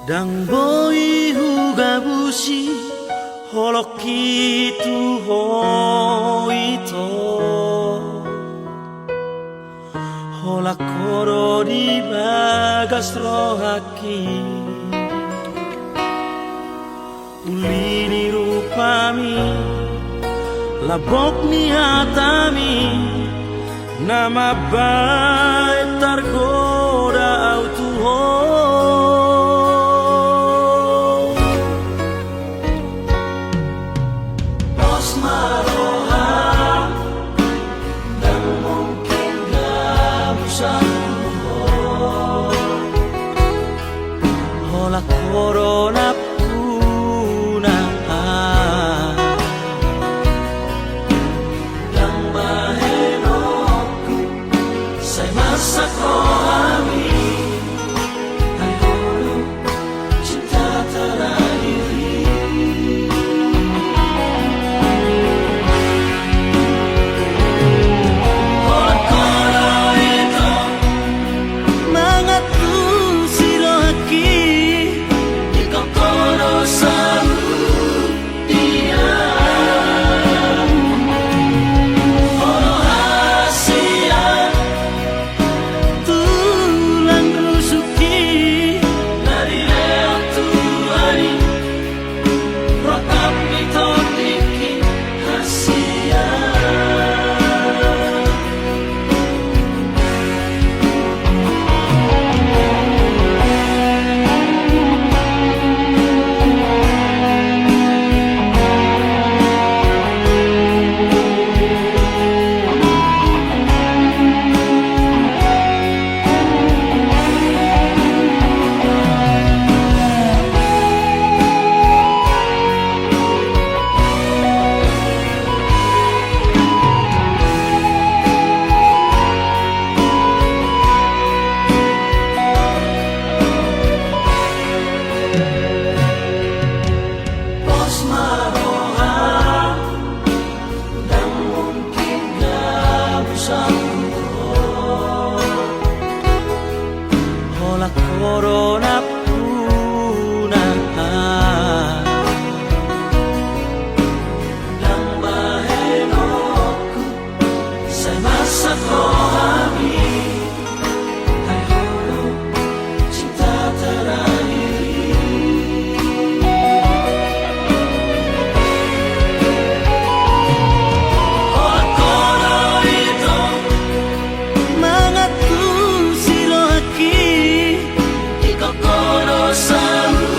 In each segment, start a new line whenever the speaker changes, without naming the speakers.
Dan boy huga bushi holoki tu hoito hola koro di bagas rohaki ulini rupami labok ni hatami nama baik tergoda autuho Pos maroha dan mungkin gak bisa hola corona puna dan mahenoku saya masak rohani hayono cinta terakhiri hola koro itu mangatu sirohaki kokoro selalu dia Holo hasian tulang rusuki dari leon tuhari rokam mitodiki hasian corona puna dan mahenoku saya masak rohani hayono cinta terakhiri hola koro itu mangatu sirohaki kokoro selalu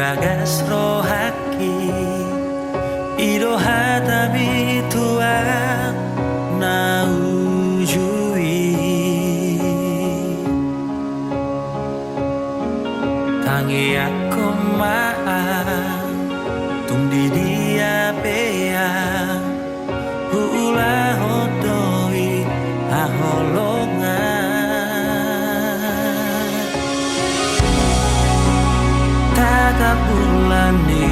bagas rohaki Ido hatabi tuang na ujui Tangi aku maaf tung di dia bea hula hodoi aholongan Tata bulan ni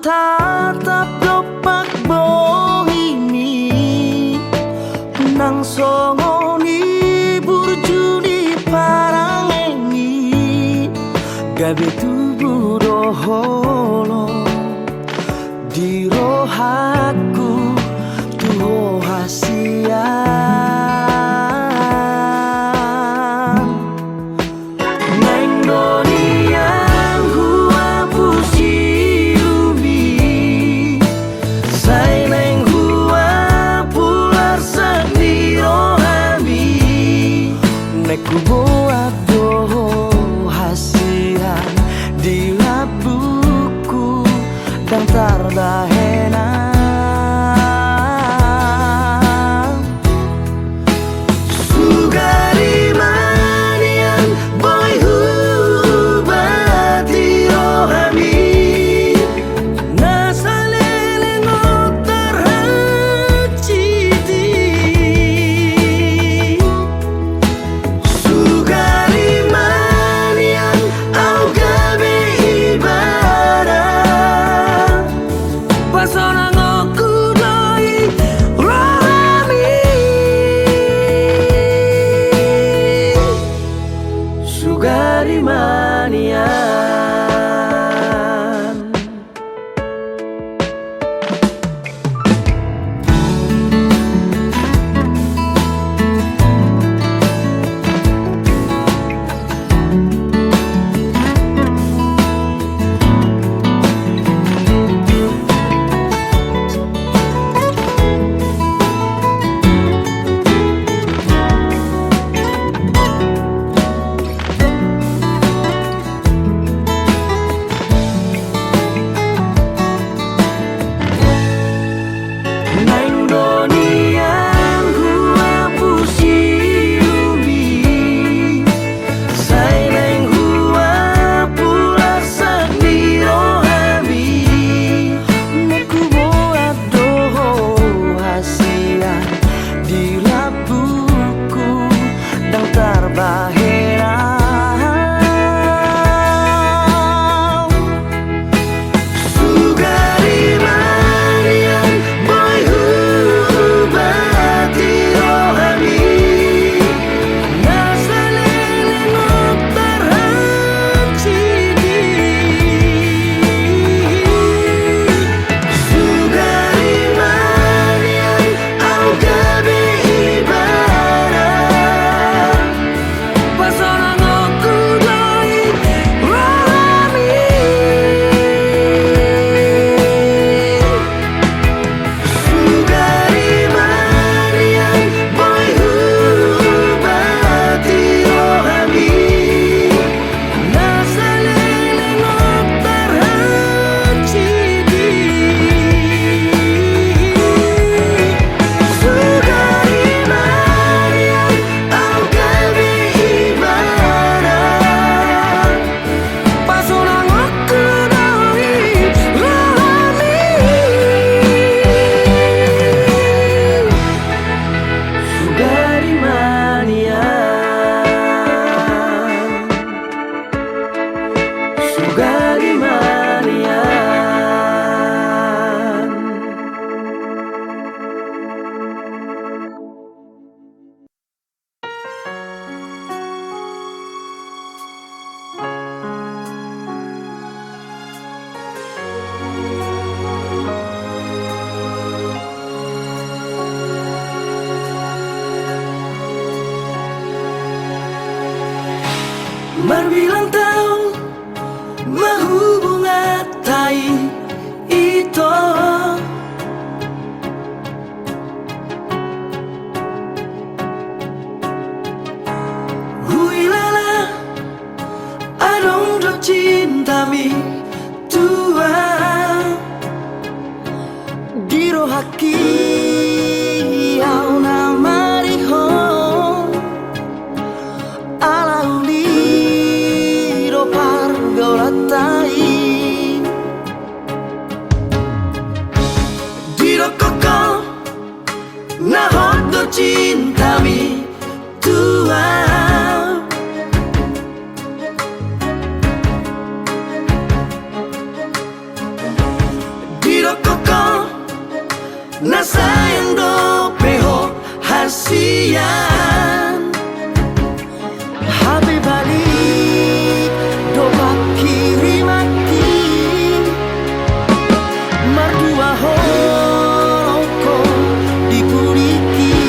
tatap dopak bohimi nang songoni burjuni parangengi gabe tubuh doholo di rohaku tuho hasian neng donian hua pusiumi sai neng hua pular sendiro hami neku buat doho hasian di labuku dan tardahena sugari manian boy hubati rohami nasalele ngotar haciti sugari manian au gabe ibadah pasona ngoku doi rohami sugari manian neng donian hua pusiumi sai neng hua pular sendiro hami neku buat doho hasian di labuku dan tarbahera sugari manian boy hubati rohami nasalele ngotar haciti sugari manian au gabe ibadah pasona ngoku doi rohami sugari manian boy hubati rohami nasalele ngotar haciti sugari manian au gabe ibadah pasona ngoku doi rohami sugari manian sugari manian berbilang tahun mahubungan tai itu huilala adong do cintami tua diro haki au namariho alauli ro pargolatai diro koko nahot do cintami tua na sayang do peho hasian Habib balik do kirim mati mardua holoko dikuriki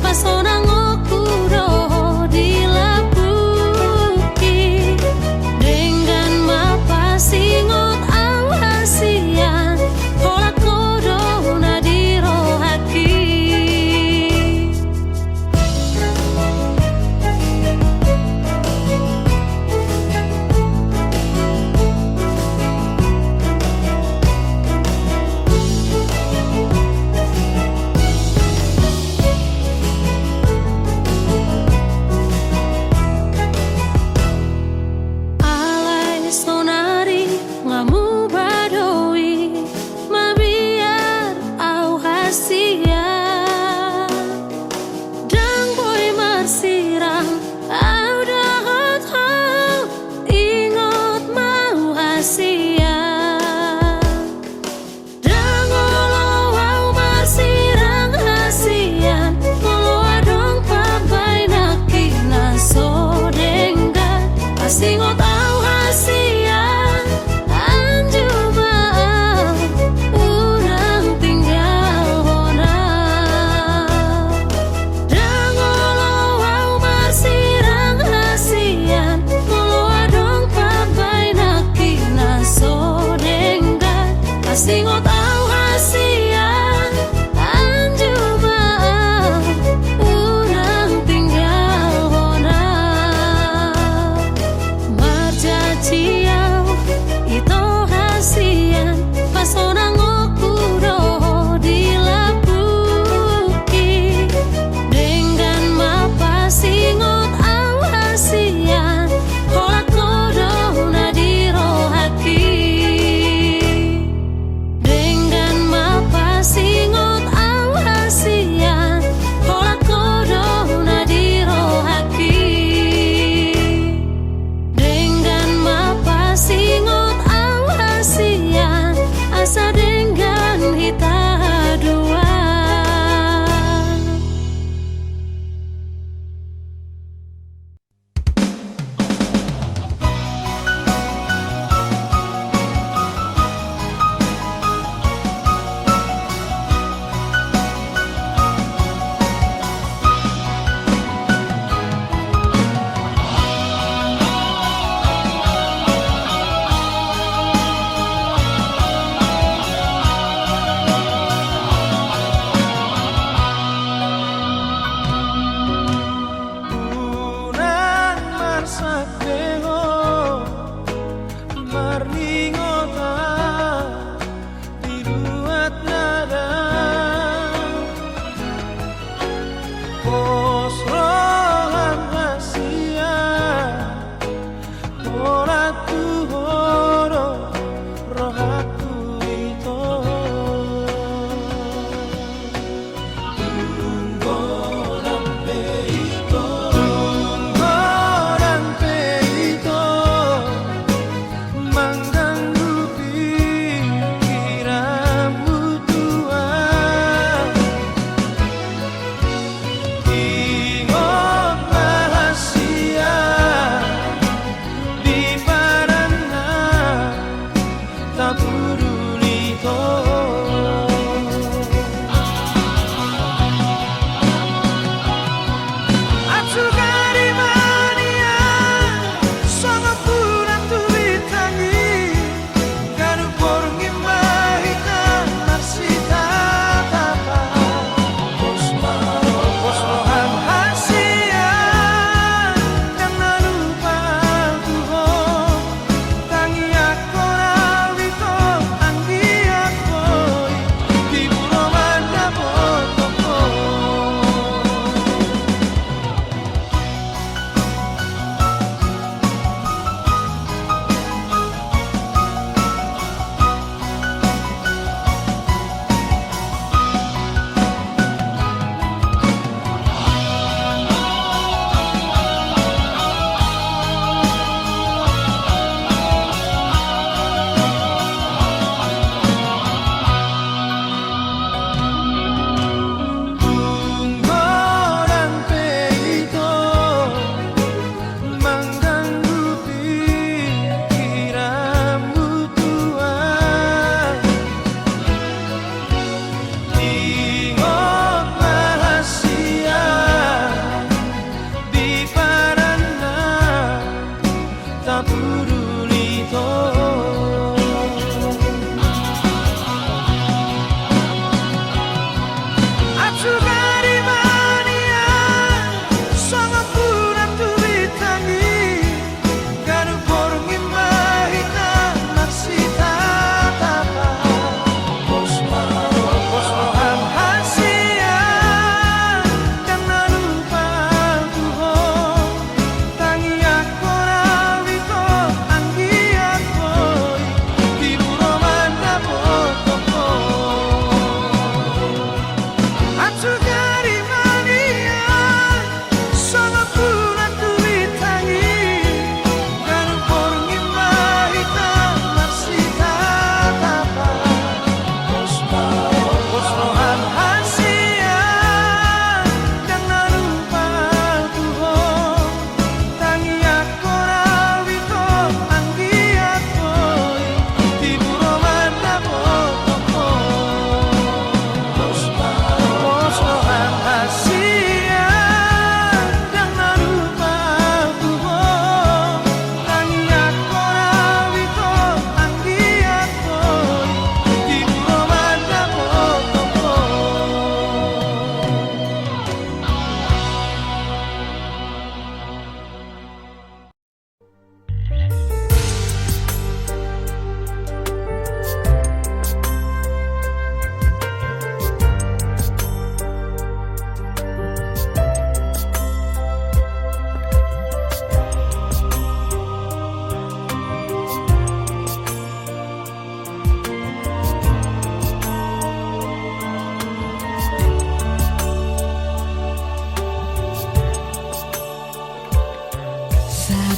Pasona ngokuro di labu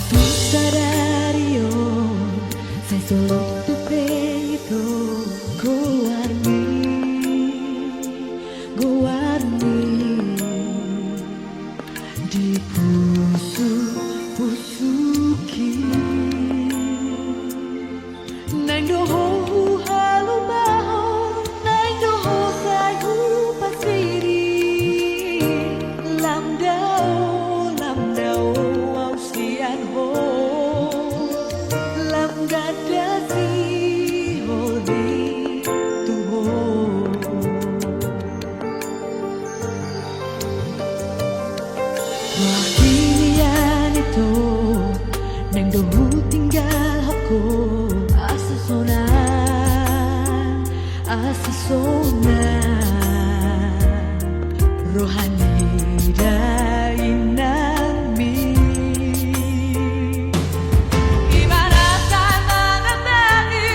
tu sadario sei solo tu peito guardi di pusuki nang doho halu baho nang doho sayu pasiri lam dao au sian ho lam dada si ho di tu ho Wakilian itu nang dohu tinggal aku asa sona rohani dai nami ibaratkan mengenali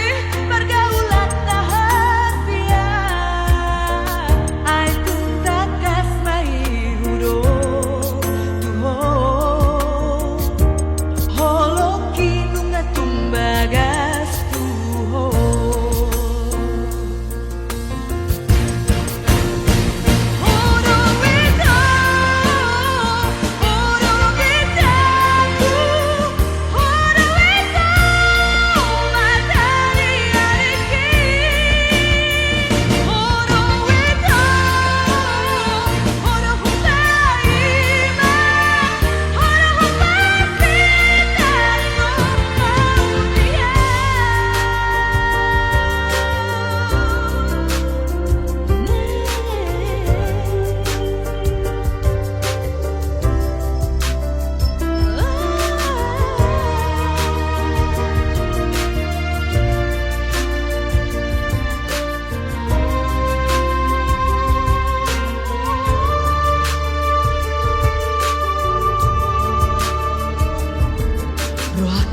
pergaulan rahasia ai tuntas kasmai hudo tuho holoki nunga tumbagas tuho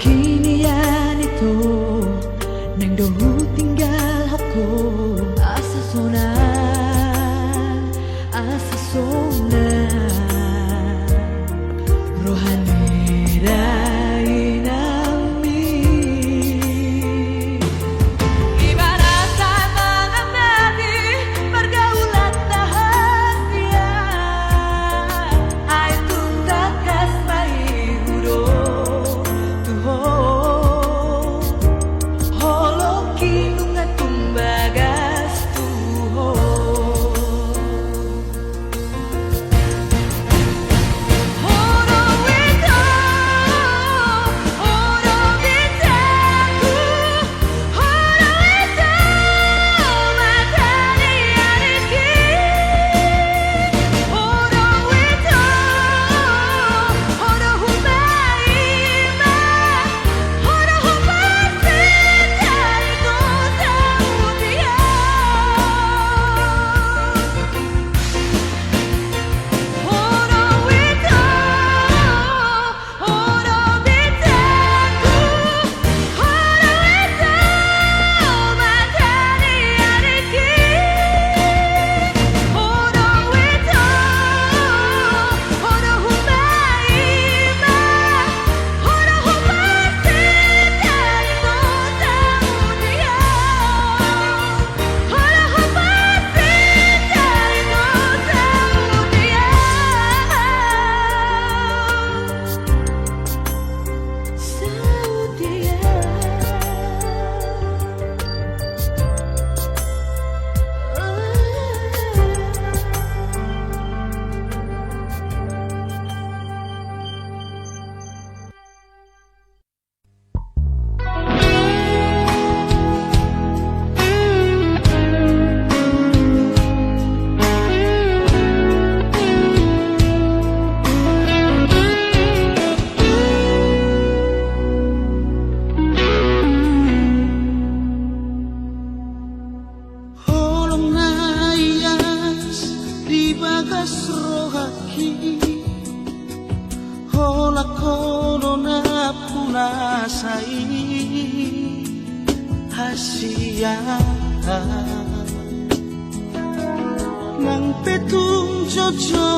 Kinian itu nang dohu tinggal aku asa sona rohani dai nami ibaratkan mengenali pergaulan rahasia ai tuntas kasmai hudo holoki nunga tumbagas tuho
Hasia nang petung jojo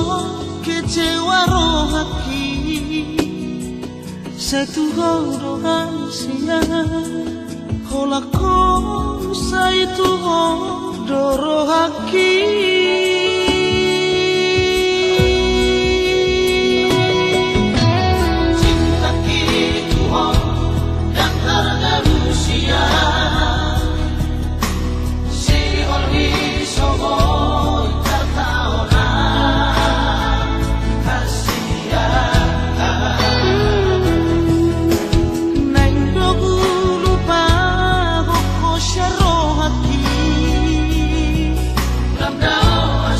kecewa rohaki sa tuho do ansia holako sa tuho do rohaki cinta ki tuho dan harga manusia si olwi sogo tataona kasia Ramdao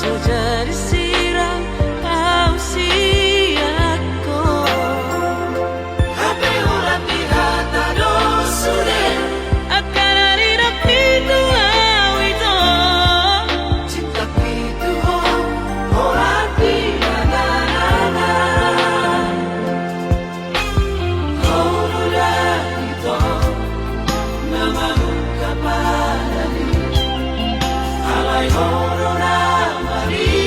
saja disiram usiaku.
Tapi orang tidak tahu sudah
Akan hari napi tuau itu.
cinta itu orang tidak nana. Kau udah itu nama kapan alai horona mari.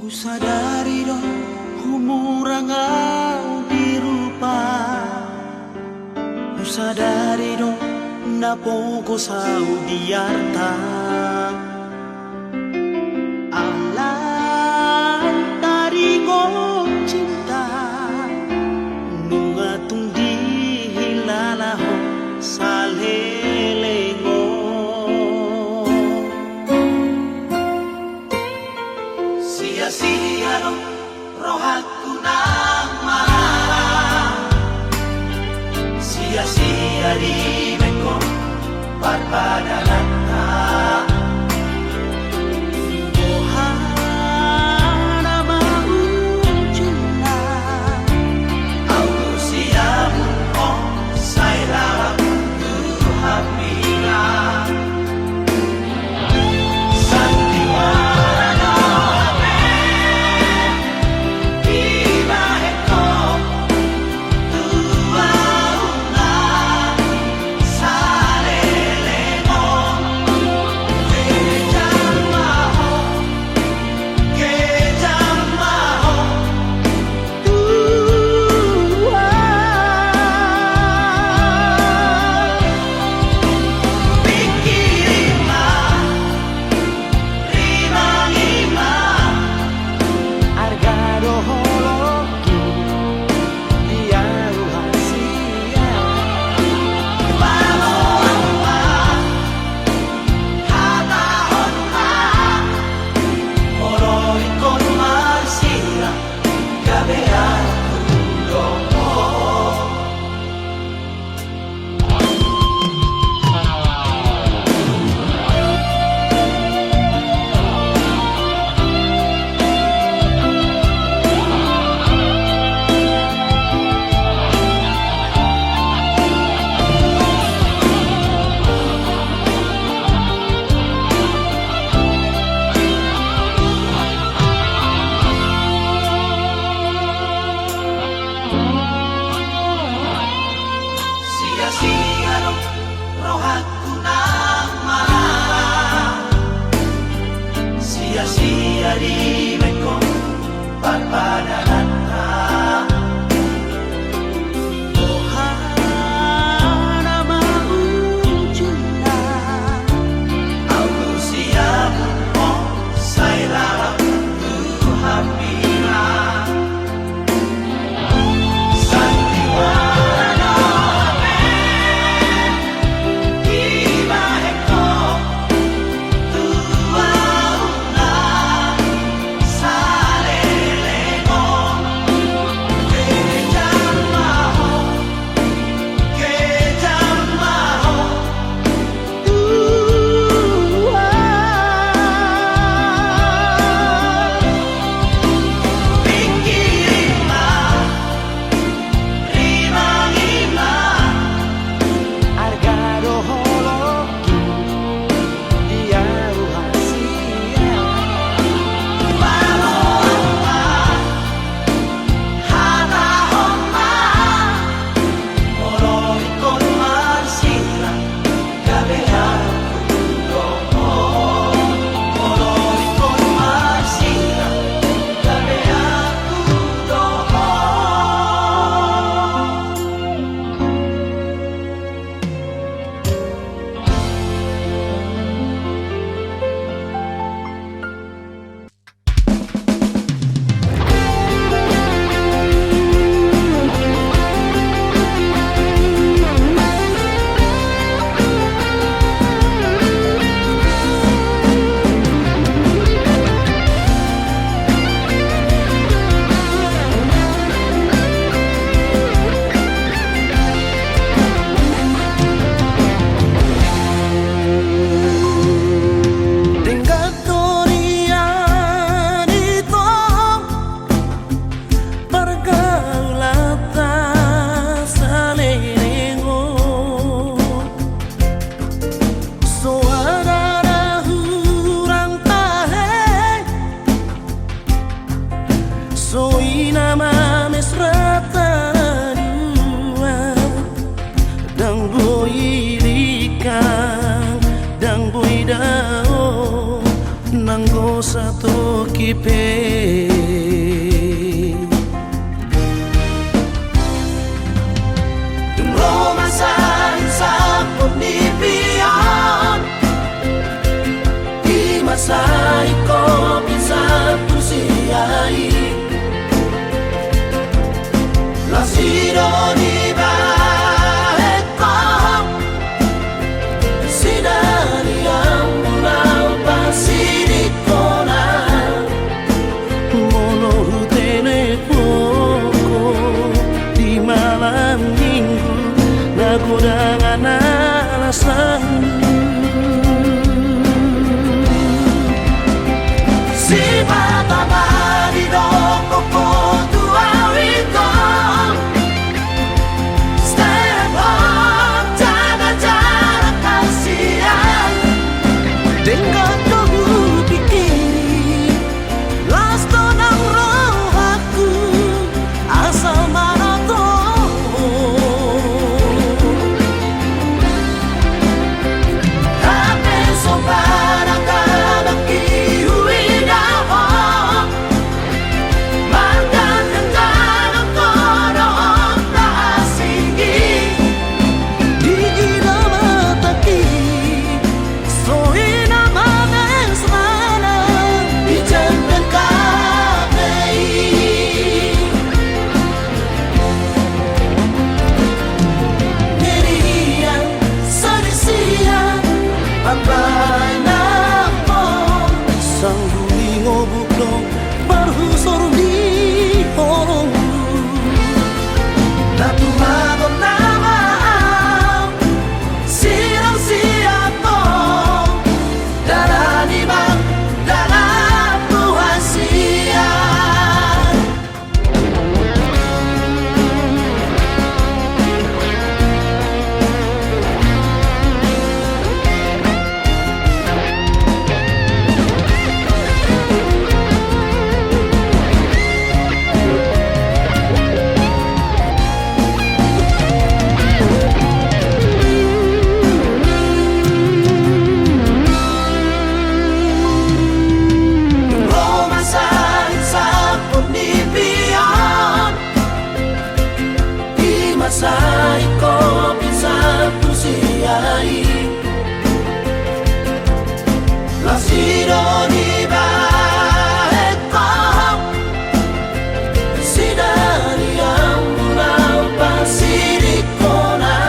Ku sadari do umurang au dirupa. Ku sadari do napo ko sau diarta. Alam tari ko cinta nunga tung di hilalaho salelengo. Sia-sia do rohaku nang marah. Sia-sia di beko barbadanata. Ohana mau juna au siamu oh saira tu hamila. Sandiwara rohaku nang marah. Sia-sia di beko barbadanata. Ohana mau juna au siamu oh saira tu hamila. Sandiwara salele
satu kipe
Romasan sampun dipian di masa iko bisa tusiai Lasiro di baeko Sidari yang mulau pasirikona
mono telepoko di malam minggu nakudangan alasan
Si mata mari doko tua wito Step up, jaga jarak kasihan
dengan kau pikir
Lasto ng rohaku asal mana Tapi sobarang kadang iuwidaw Mandan ng tanong konoon na asigi
di inamataki
Soy naman ang sana Ijan ng kamay Niriyan sa lisiyan Pagbahay na po
isang hulingo buklong parhusor di horong
Natumagom na maam Sirang siya po Darani bang dalam Tuhan siya Romasan sampun dipian Di masa iko bisa tusiai Lasiro di baeko Sidari yang mulau pasirikona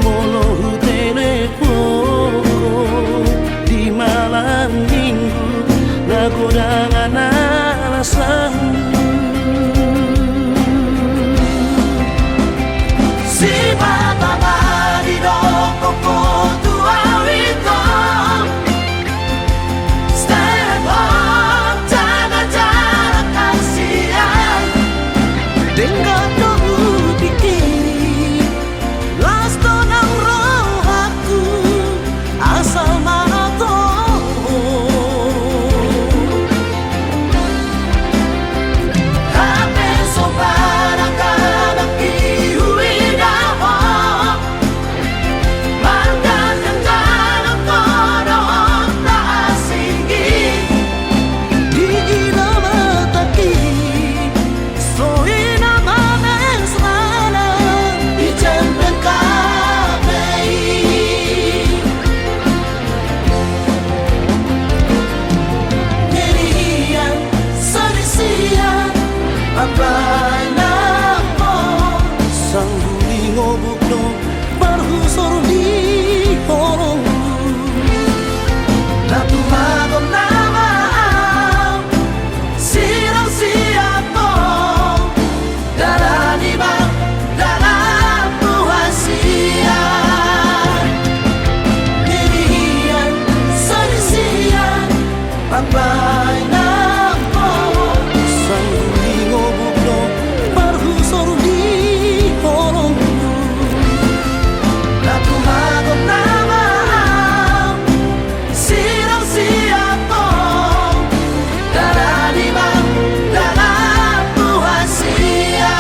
mono telepoko di malam minggu nakudangan alasan
Si mata mari doko tua wito Step up, jaga jarak kasihan
dengan kau pikir
Lasto ng rohaku asal mana Tapi sobarang kadang iuwidaw Mandan ng tanong konoon na asigi
di inamataki
Soy naman ang sana Ijan ng kamay Niriyan sa lisiyan Pagbahay na po
isang hulingo buklong parhusor di horong
Natumagom na maam Sirang siya po Darani bang dalam Tuhan siya Niriyan sa lisiyan Pagbahay na po
isang hulingo buklong parhusor di horong
Natumagom na maam Sirang siya po Darani bang dalam Tuhan siya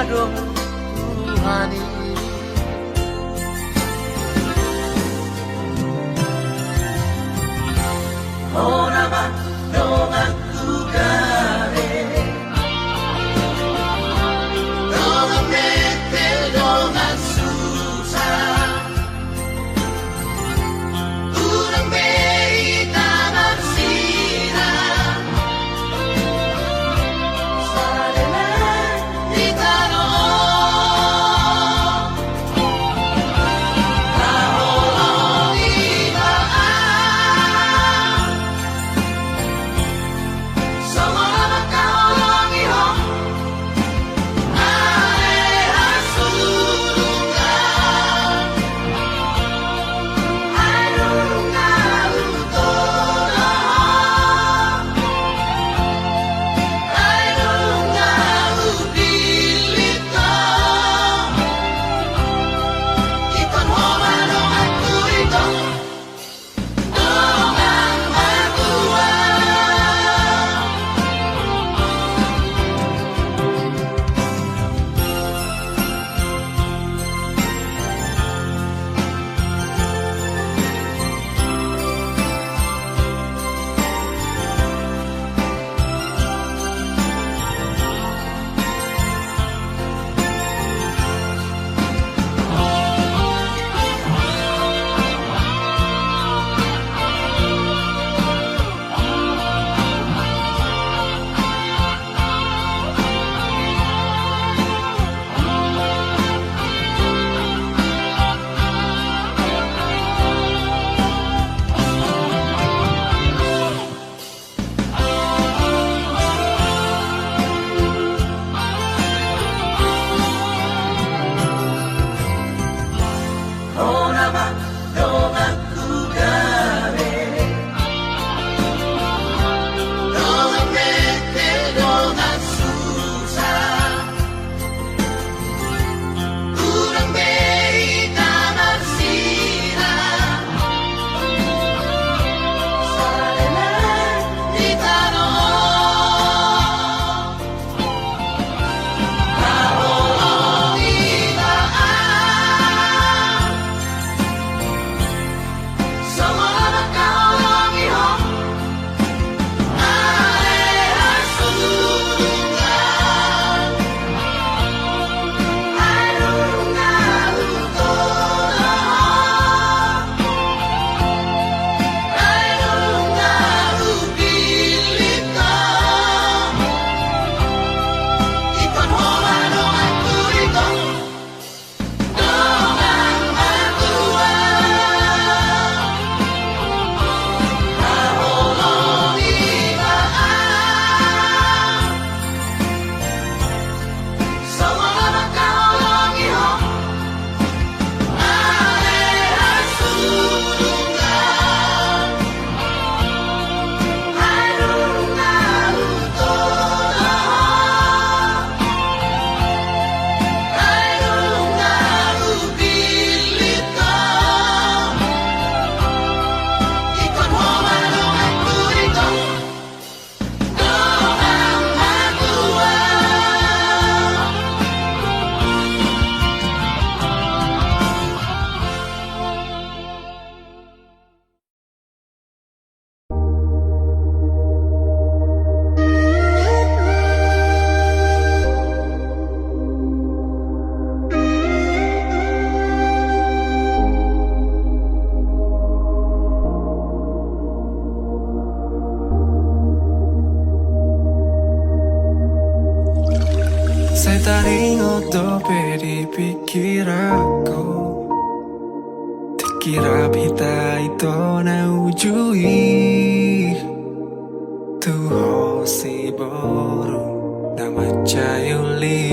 dong Tuhani
Ora ba dong aku gare Dong metel dong susah Urang beita marsina Sadele di tanong Kaholong ibaan Semua kaholong ihong Aleha sulungan Airunga utolong Airunga ubilito Ikon homanong aku ito Dongang magua Ora ba dong aku gare Dong metel dong susah Urang beita marsina Sadele di tanong Kaholong ibaan Semua kaholong ihong Aleha sulungan Airunga utolong Airunga ubilito Ikon homanong aku ito Dongang magua Kaholong ibaan Semua kaholong ihong Aleha sulungan Airunga utolong Airunga ubilito Ikon homanong aku ito Dongang magua
Saya taringot dope di pikir aku Dikira kita itu na ujui Tuho si boru nama cayuli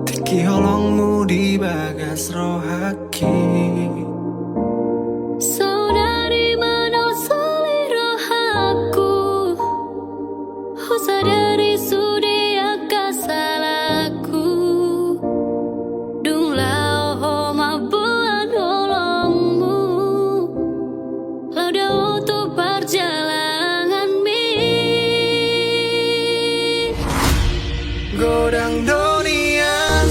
Tiki holongmu di bagas rohaki
Saudari mana selera aku Oh sadari sudah salahku Dung lao ho mabuan holongmu Lauda untuk perjalanan mi
Godang donian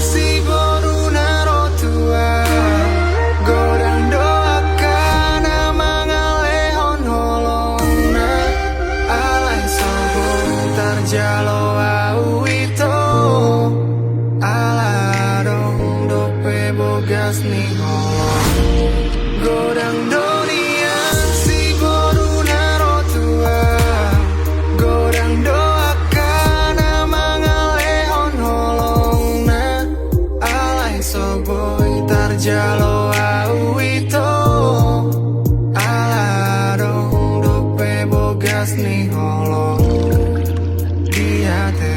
bagas ni godang dunia si boru naro tua godang doakan mangale on holong na alai soboy tarjalo au ito alarong dope bogas ni holong dia te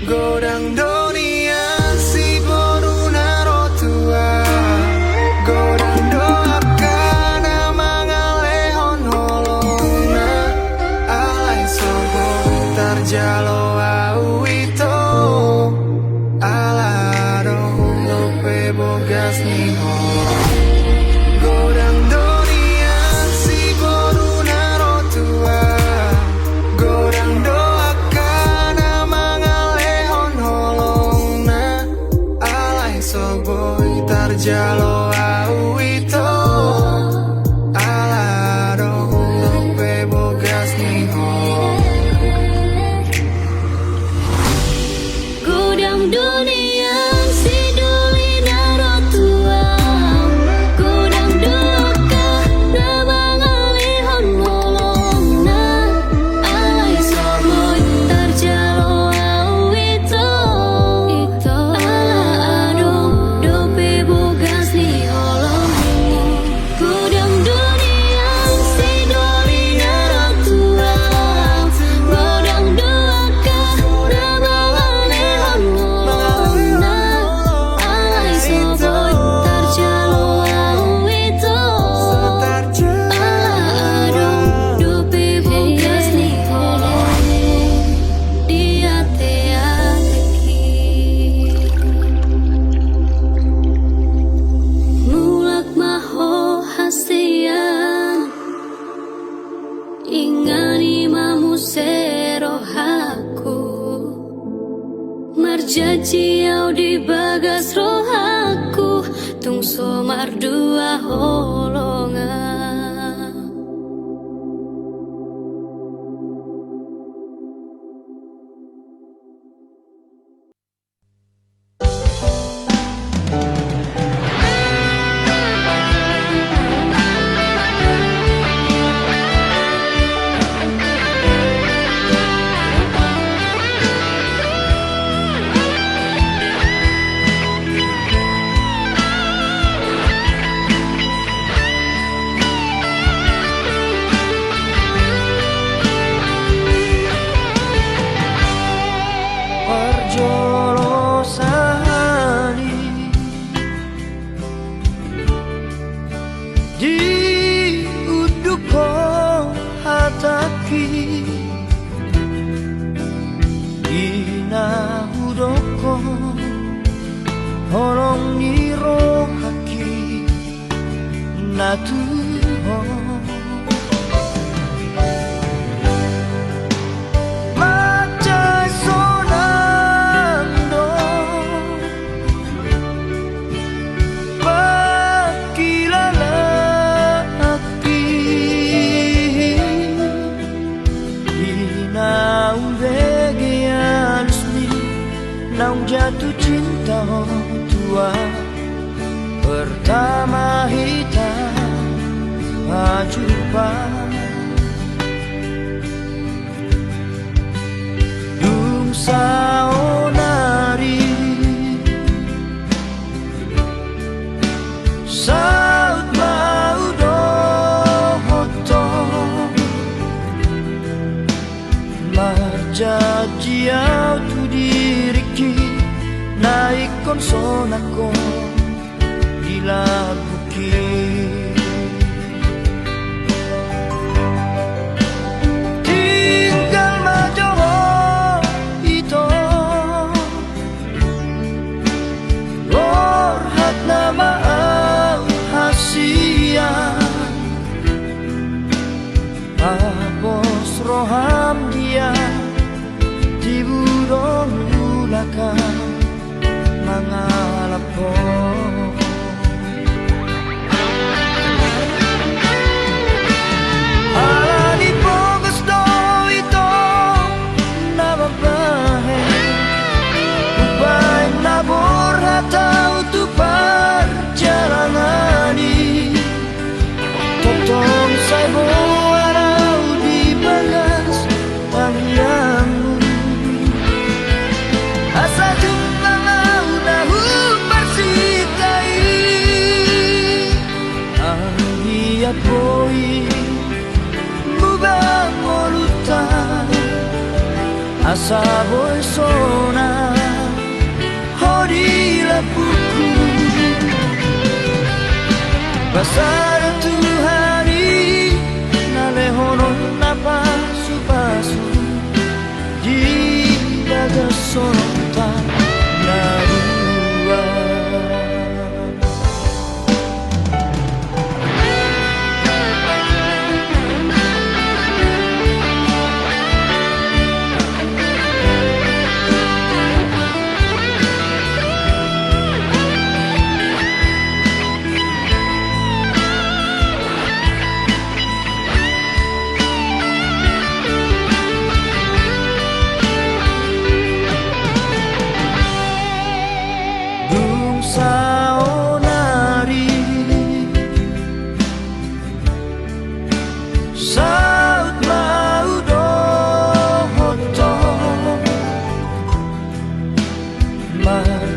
godang dunia si boru naro tua godang doakan mangale on holong na alai soboy tarjalo au ito alarong dope bogas ni godang dunia si boru naro tua godang doakan mangale on holong na alai soboy tarjalo au ito alarong dope bogas ni
Godang dunia si duli naro tua godang doaka namang alihon molong na alai soboy tarjalo au ito ala adong dope bogas ni holong godang dunia si duli naro tua godang doaka namang alihon molong na alai soboy tarjalo au ito ala adong dope bogas ni holong dia te ateki mulak maho hasian ingani mamu serohaku marjaji au di bagas rohaku tung somar dua holongan
Parjolosani di uduko hataki ina hudoko holong niro haki natuho macai sonando pakilala api inaung vegiansmi naung jatuh cinta tua pertama hitam jumpa dung saonari saut mau dohoto marjajiau tu diriki naik konsonako ila bukit. Tinggal majoho ito, orhat na maaw hasian, tapos roham dia di burong ulakan mga lapo. Alani po gusto ito na babae, upay nabor hataw tupar jalangani, totong sa'yo araw di bagas pangyangmu. Asa jumlangaw na huparsikai, ang hiyap ko'y mubang molutan. Asa boy sona hodi lapuku, pasar Tuhari nalehonon na pasu-pasu di dagas sonota narua.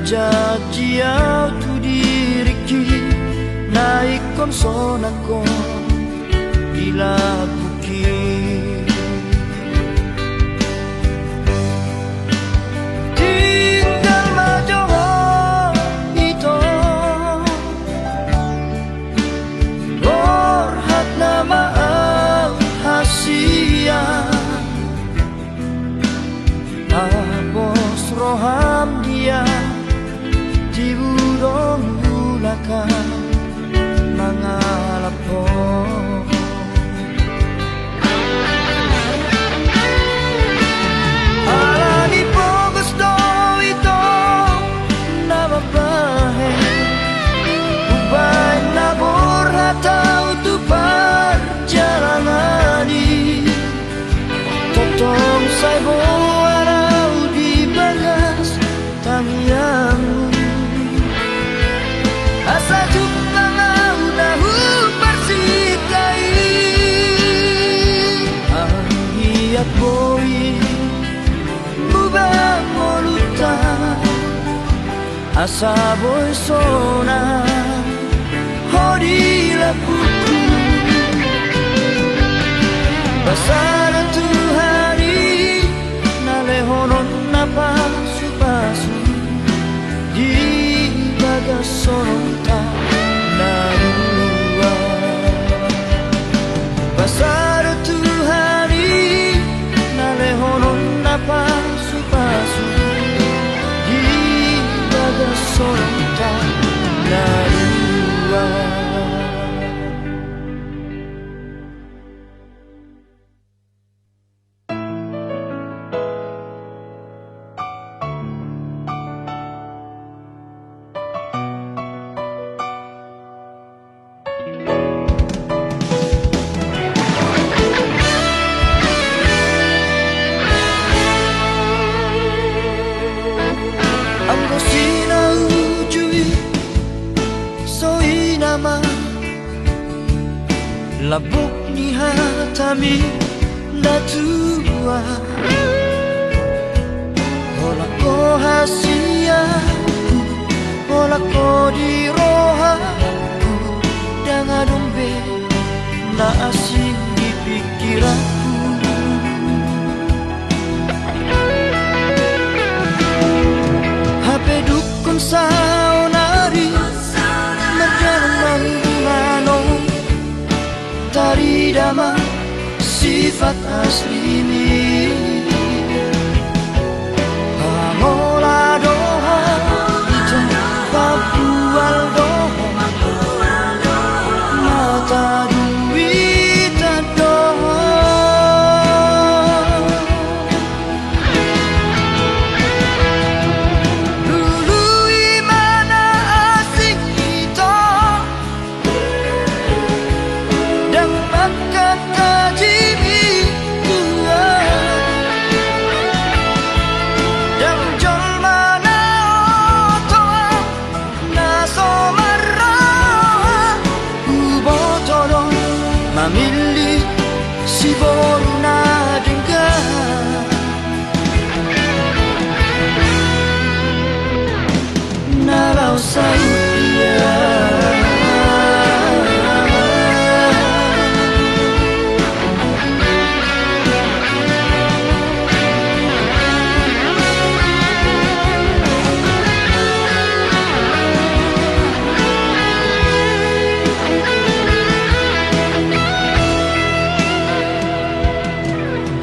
Jajiau tu diriki naik konsonako ila bukit. Tinggal majoho ito, orhat na maaw hasian, tapos roham dia di burong ulakan mga lapo. Alani po gusto ito na babae, upay nabor hataw tupar jalangani, totong sa'yo araw di bagas tangyangmu. Asa jumlangaw na huparsikai, ang hiyap ko'y mubang molutan. Asa boy sona hodi lapuku, pasar Tuhari nalehonon na pasu-pasu di bagas sonota narua. Pasar Tuhari nalehonon na pasu-pasu di bagas sonota narua. Labuk ni hatami natua, ola ko hasiaku, ola ko di rohaku, dengan dombe na asing di pikiranku. HP dukun saunari dama sifat asli ni Hamola doha ito papual doha mata duit doha dulu imana asing ito dan makan tajimi dan jol mana otoa naso marah ubotoro mamili si boruna dengar nalau saya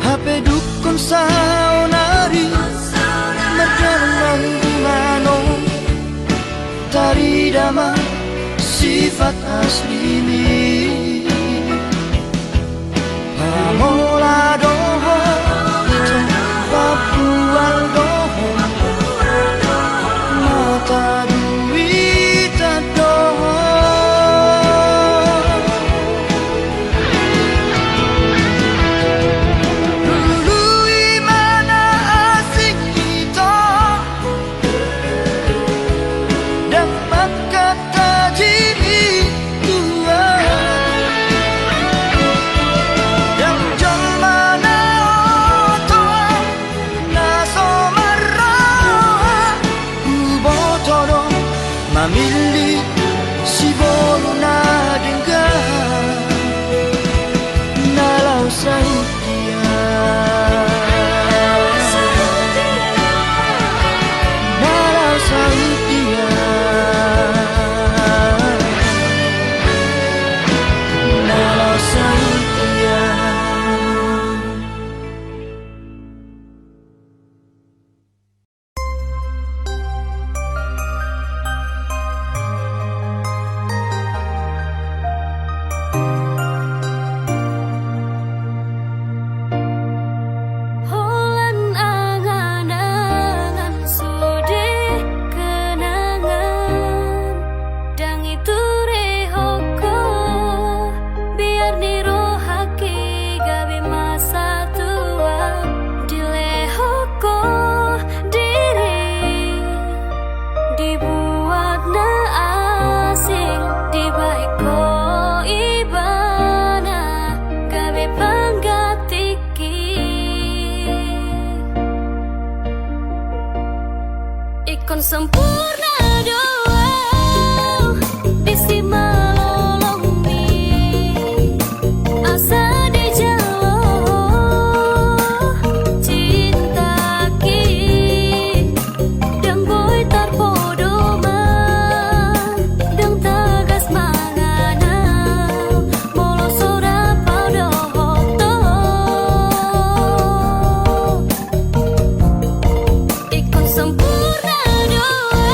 HP dukun saunari merdalam mano tari dama sifat asli ni Hamola doha ito papual doha mata duit doha dulu imana asing ito dan makan tajimi tua yang jol mana otoa naso marah ubotoro mamili si boruna dengar nalau sautia nalau sautia nalau sautia
Holan angan-angan sude kenangan dang itu rehoko biar nirohake gawe masa tua dilehoko diri dibuat na asing dibaiko ibana gawe panggatiki ikon sempurna doa bisi malolongi asa dijalo cintaki dan boy tarpodoma dan tagas manganau molo sora paudo hoto ikon sempurna doa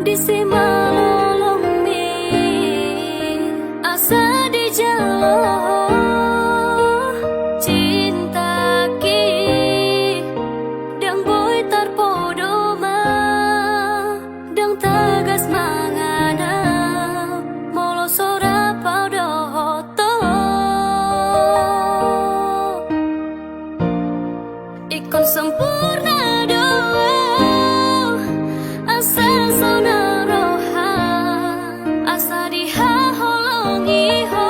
disi malolong mi asa di jalo cinta ki dang boy tarpodoma dang tagas mangana molo sora paudohoto ikon sempurna doa asa sonaroha asa dihaholongi ho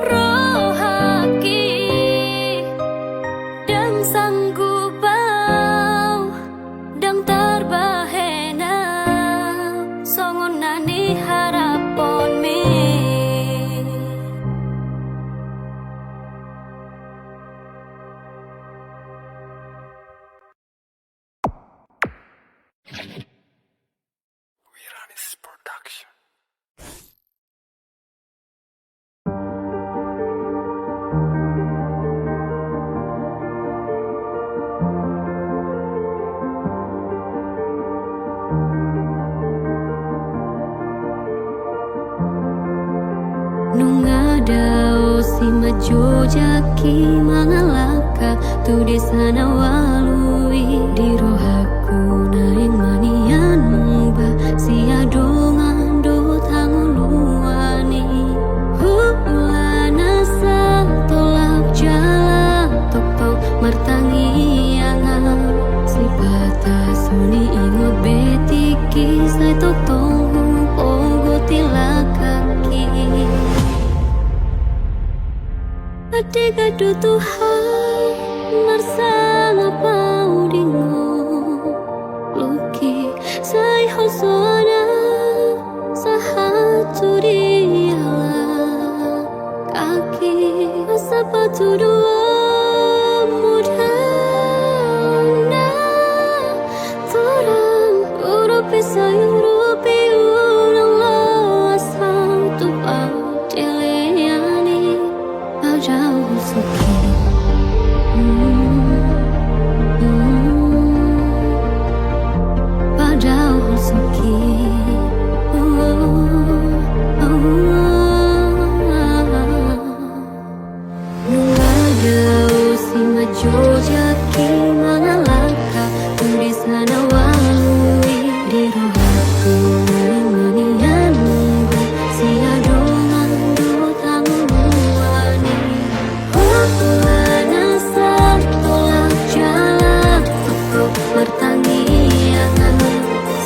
rohaki dang sanggup bau dang tarbahena songon nani harapon mi
Wiranis Production.
Nungadao si majo jaki mangalaka tu di sana walui di rohaku naing manian mungba si adongan do tanguluani hulana sang tolak jalan topau martangi angan si patah suni ingot betiki sai totong ogo tilakaki Adega do Tuhan marsama pau dingo luki sai hosona sahatu diala kaki asapatu dua mudana torang urupi sayurupi ulang lo asal tu pau teleani jauh suki padahal suki Nungadao si majo jaki mangalaka tu di sana walui di rohaku manian munggu si adongan do tanguluani hulana sang tolak jalan toko bertangi angan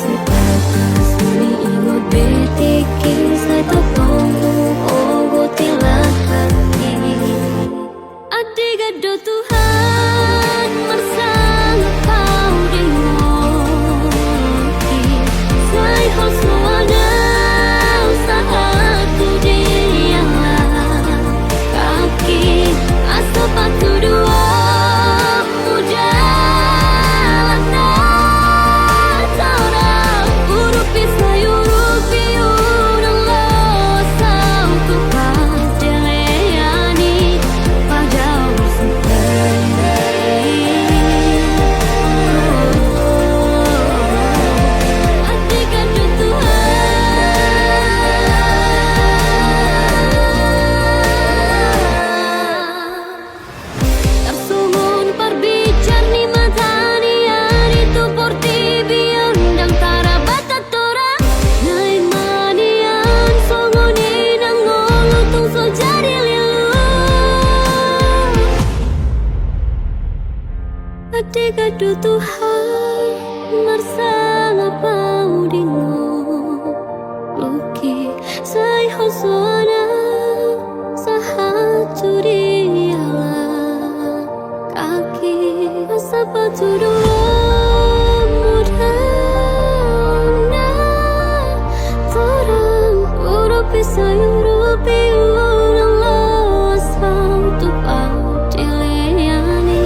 si patah suni ingot betiki sai topongku ogo tilakaki adiga do Tuhan marsama pau dingoki sai hosuana saat tu diala kaki asapatu dua mudana torang urupi sayurupi urang lo sau tu padeleani padahal Adega do Tuhan Tersumun perbicar ni matani ari tu porti bion dang tarabata tora naik manian songoni nang ngolu tung so jari lilu Adega do Tuhan marsama pau dingo luki sai hosona sahatu diala kaki asapatu dua mudana torang urupi sayurupi ulang lo asal tu pau teleani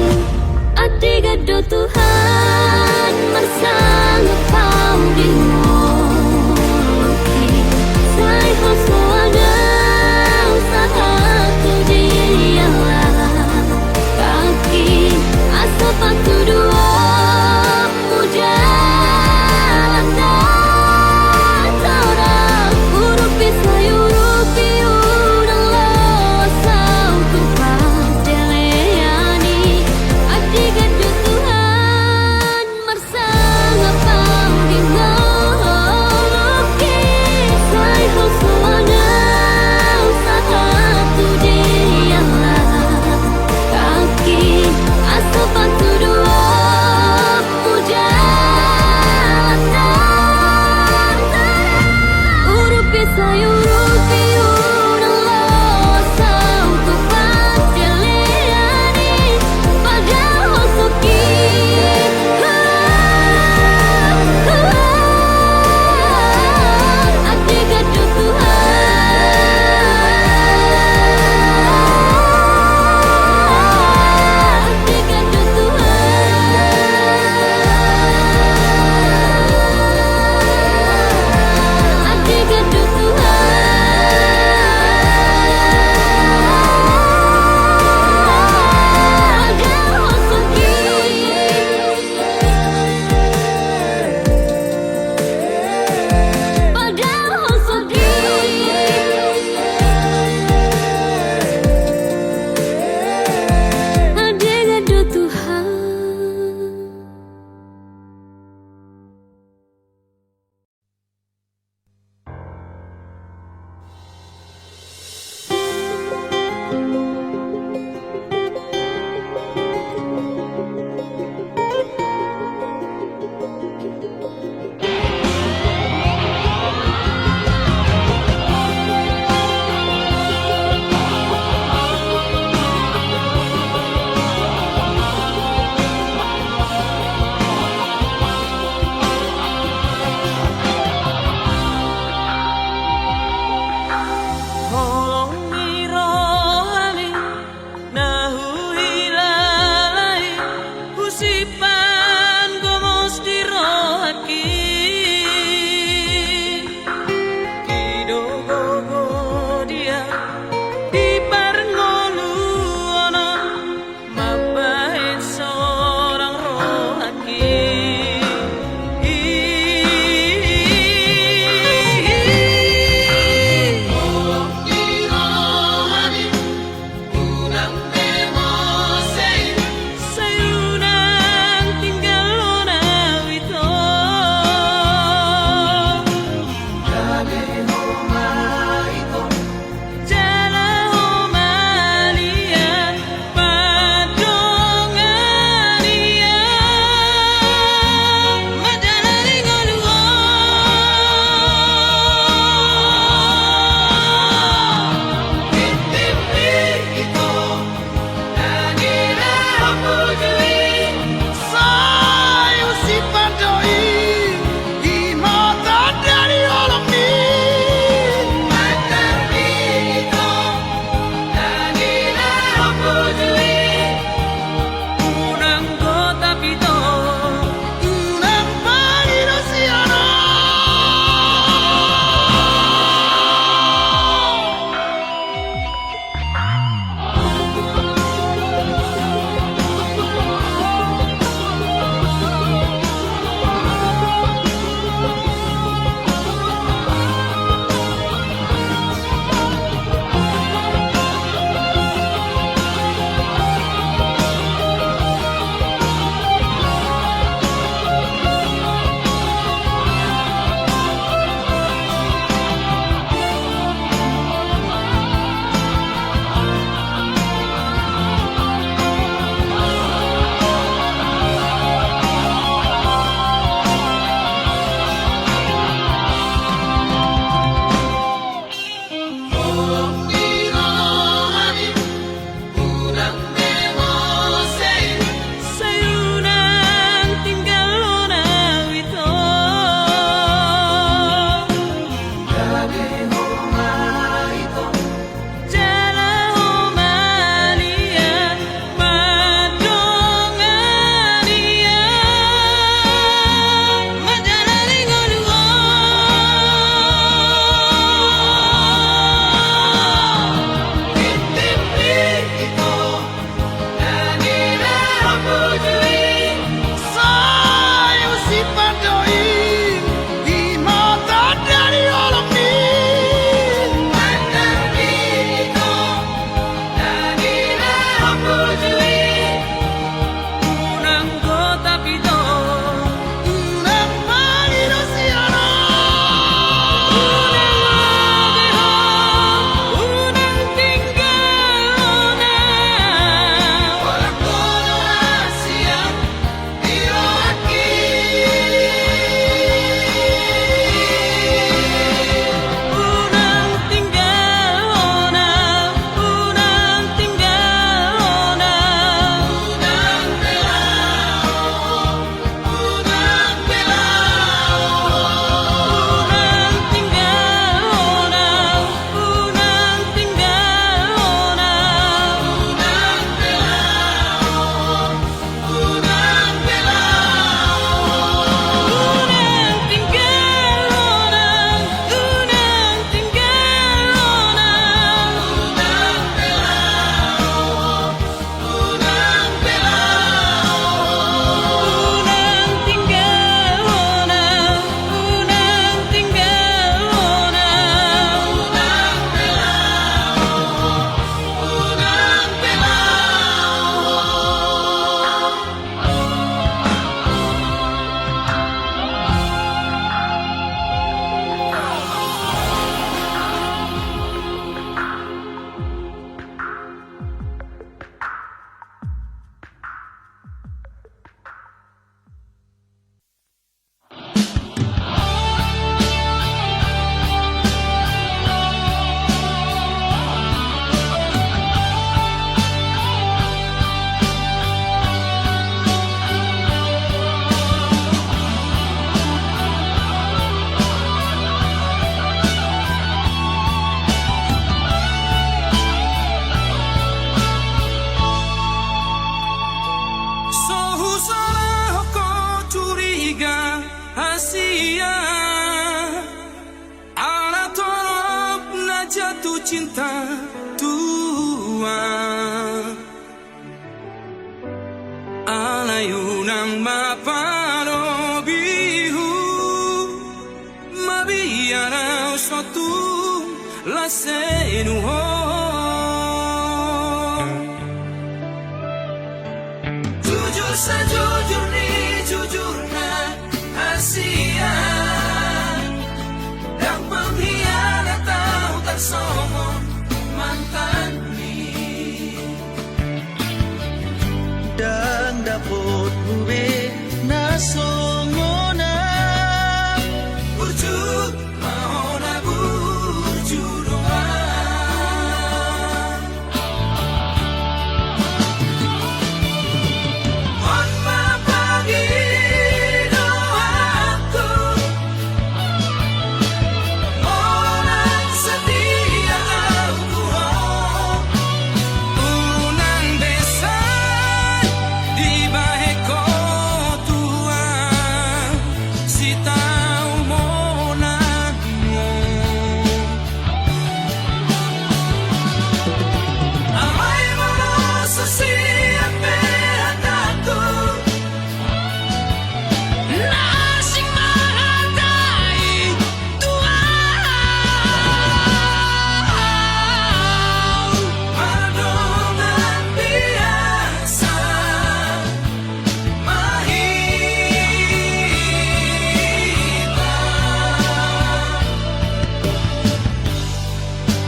adiga do Tuhan
biarau suatu lasenuho. Jujur sejujur ni jujurna Asia, yang pengkhianat tahu tak somong mantan ni.
Dan dapat hube na songona
Burju mahona burju doa. On mapagi doaku, orang setia aku unang besan di bahe ko tuang si tau mona mo. Amai mo sa siape hataku, nasing mahatay tuaw. Madungan biasa mahita,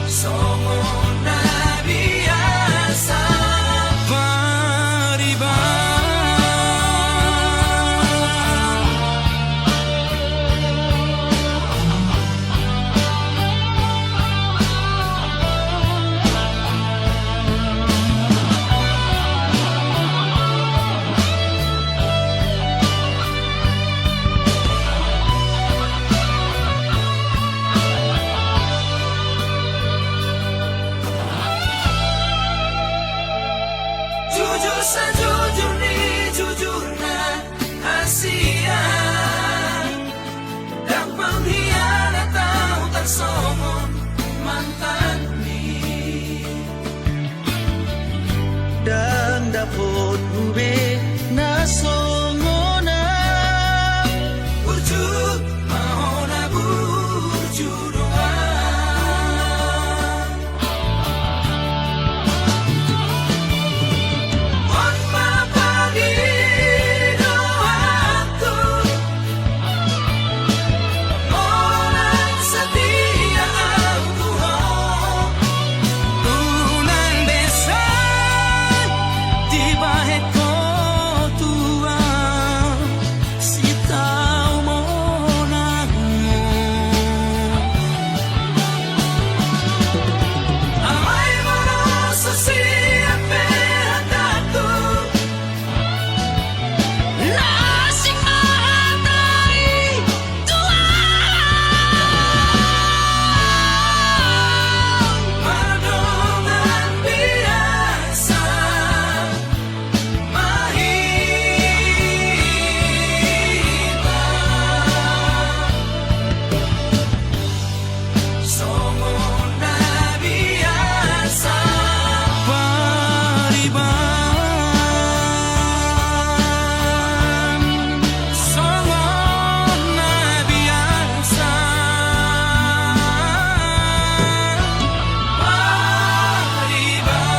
songo na biasa pariba. Jujur sejujur ni jujurna Asia, yang pengkhianat tahu tak somong mantan ni.
Dan dapat hube na songona
Burju mahona burju doa. On mapagi doaku, orang setia aku unang besan di bahe ko tuang si tau mona mo. Amai mo sa siape hataku, nasing mahatay tuaw. Madungan biasa mahita, songo na biasa pariban. Songo na biasa pariban.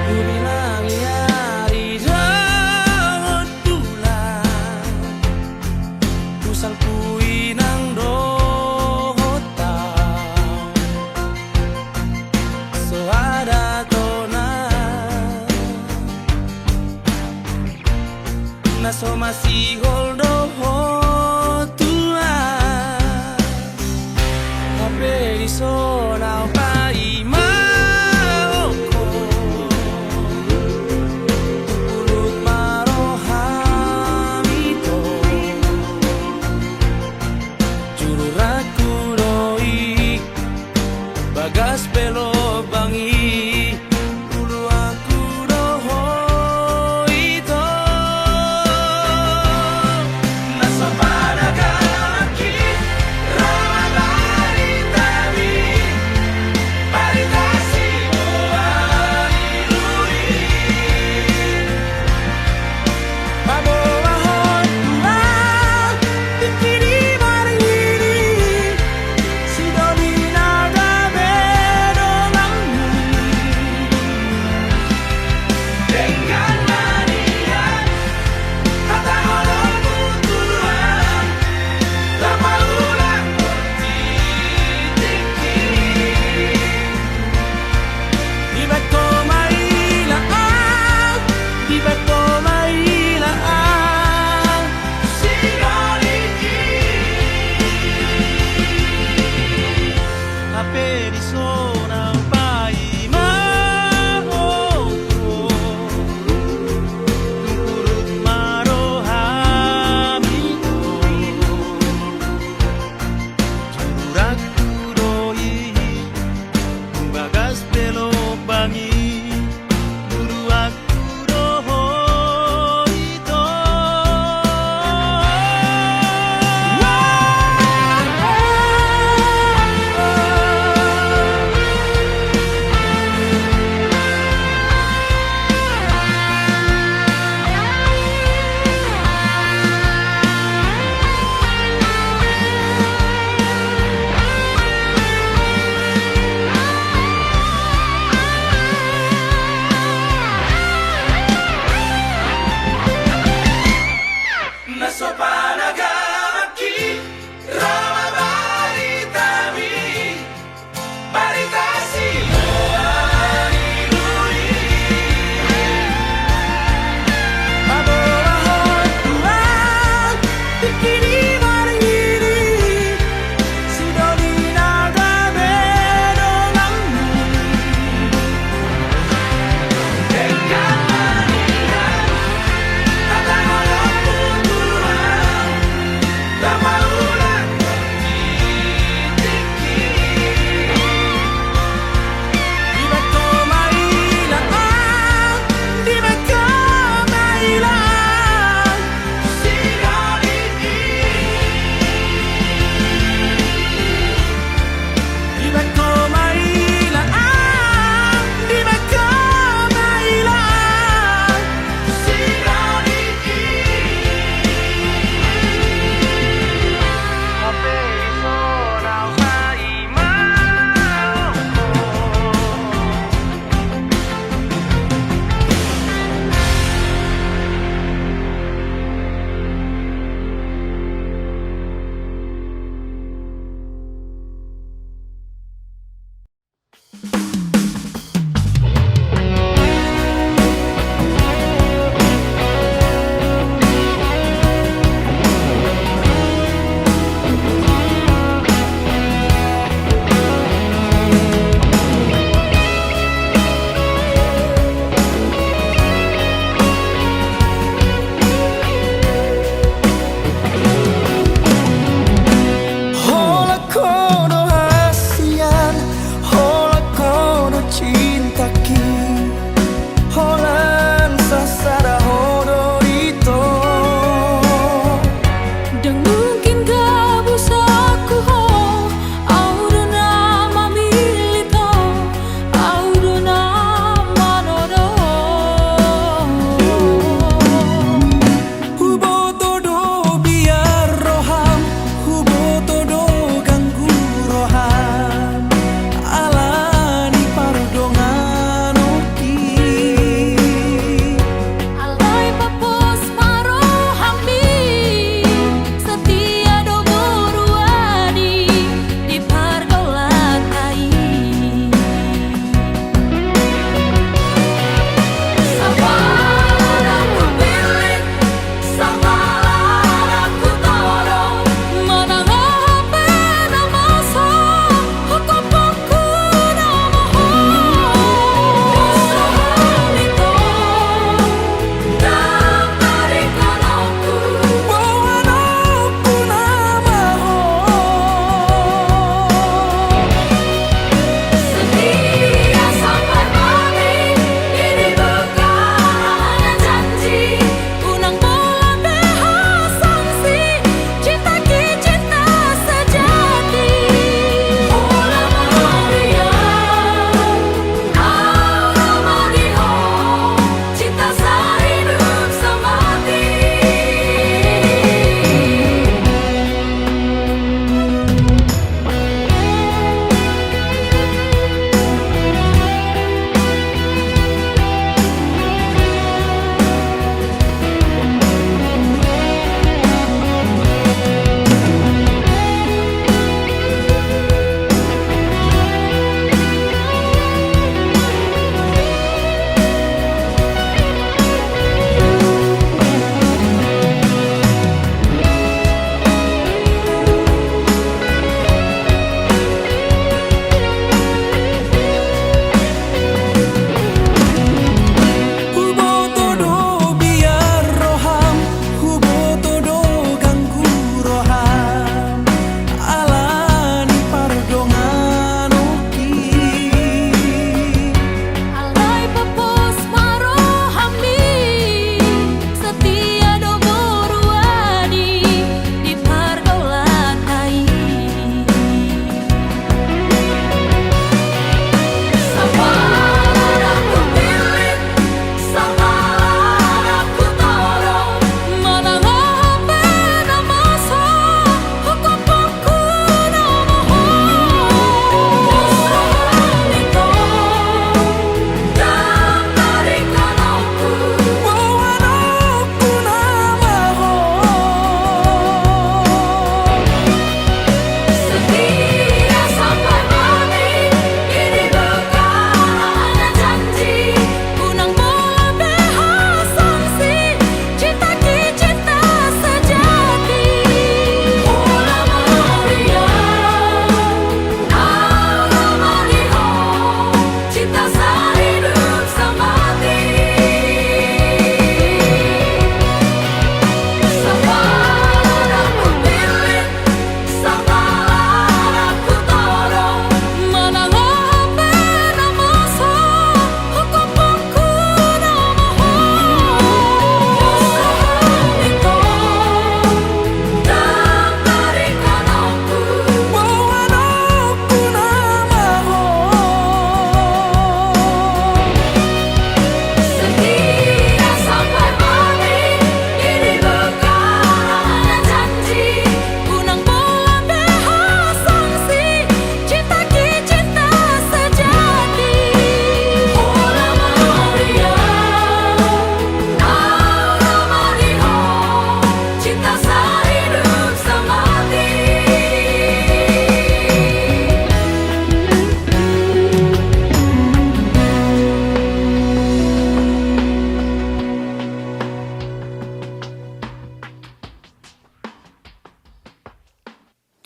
Ku bilang hari daun bulan, ku salpui ng dohota, so ada tona na so masigol dohotua, kaperi so na paima oko. Pulut marohami to Naso panagaki Rama baritami Baritasi Ani Rui Mabohon Tuhan Bikini maringiri Sidoni nagame donganmu Dengan manian Tatangolong putuhan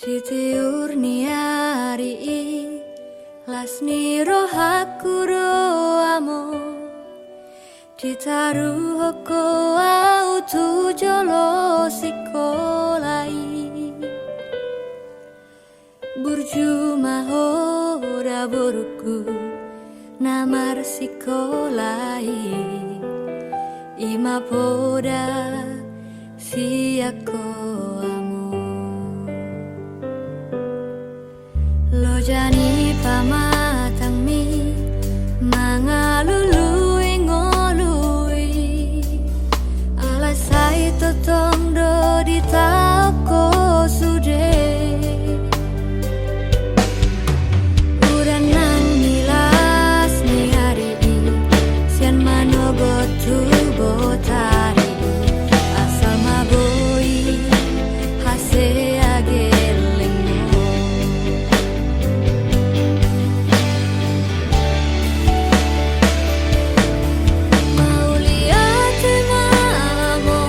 Titiur niari lasni rohakuro amo Ditaruh hoko au tu jolo sikolai Burju mahora boruku namar sikolai Ima poda siako amo Lo jani pamatang mi mangalului ngolui Alasai totong do di tauko sude Uranan milas ni hari sian manogo tu botari Asal maboi hase agelengo Mau lihat malamo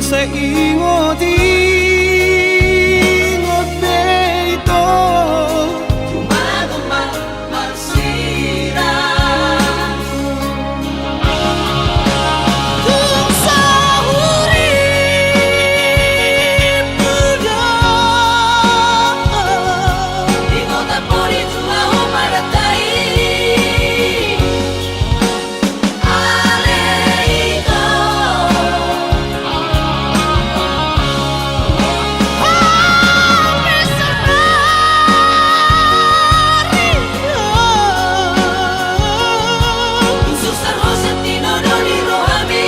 sa ingo di ito.
Gumaguma magsira
Kung sa hurip ko na
Di ko tapunin sumaho para tayo Aleito Susar Jose Tinodo ni Rohami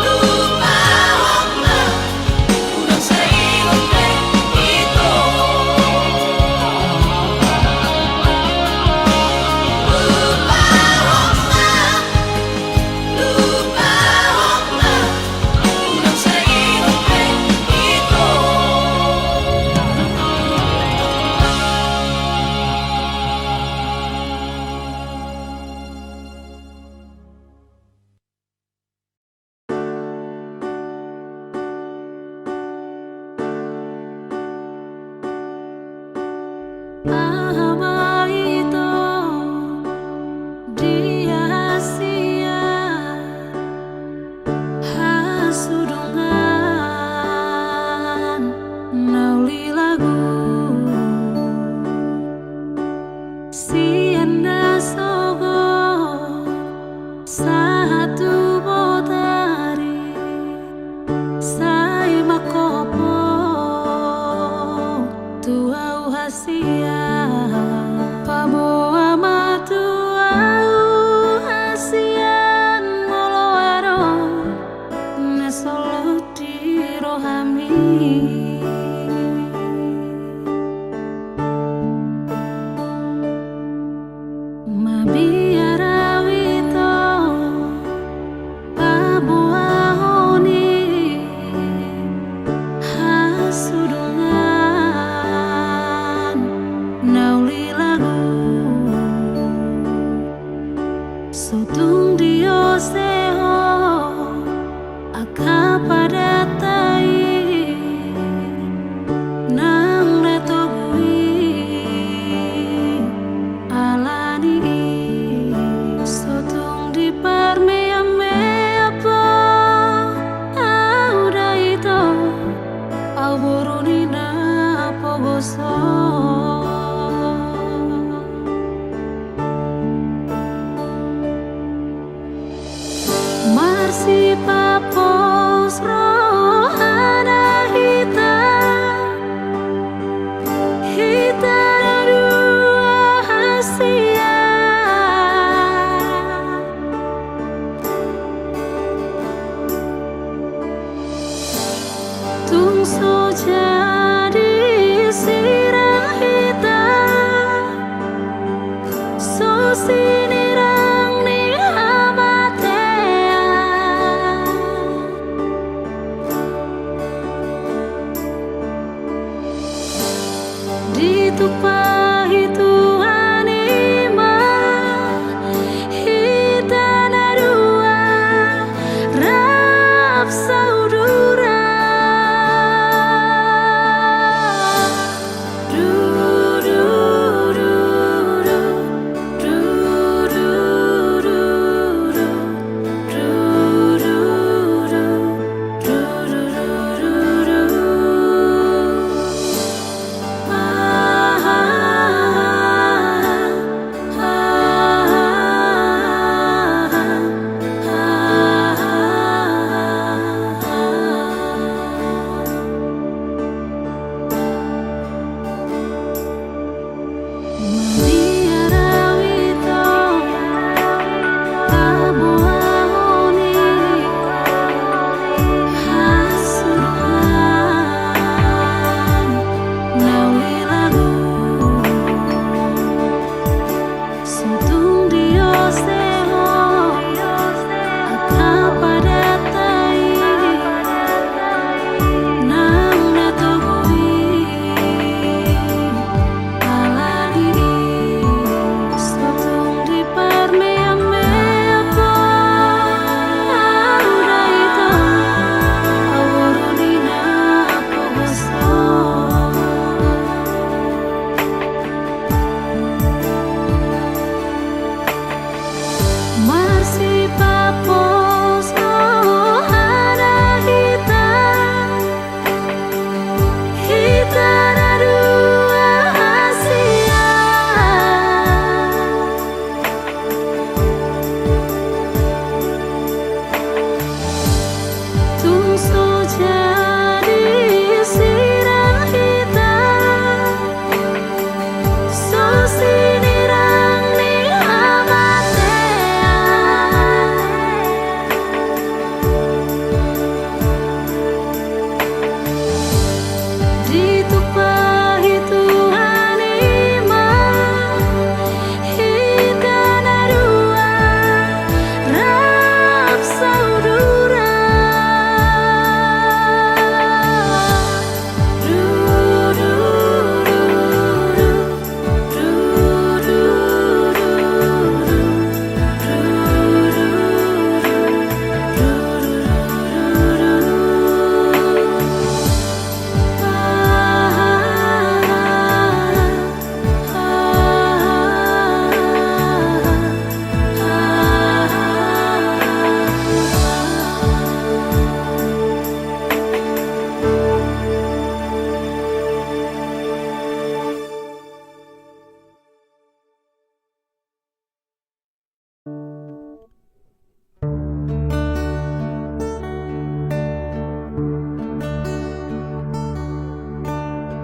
Lupahong na Unang sa ilong ito Lupahong na Unang sa ilong ito
Bahwa itu dia sia hasudungan nauli lagu sianda sogo satu botari sai makopo tuau hasia pamoa matuau hasian moloaro nesolo di rohami mabiara wito pamoa honi hasudungan nauli lagu sotung dio seho aka pada tai nang reto bui alani sotung di parme apa auda itu au boroni na pogoso Marsi papos rohana hita dua hasia tung so jadi sirah hita so sinirang ni hamatea ditupahi Tuhan ima hita narua rap saudura du du du du du du du du du du du du du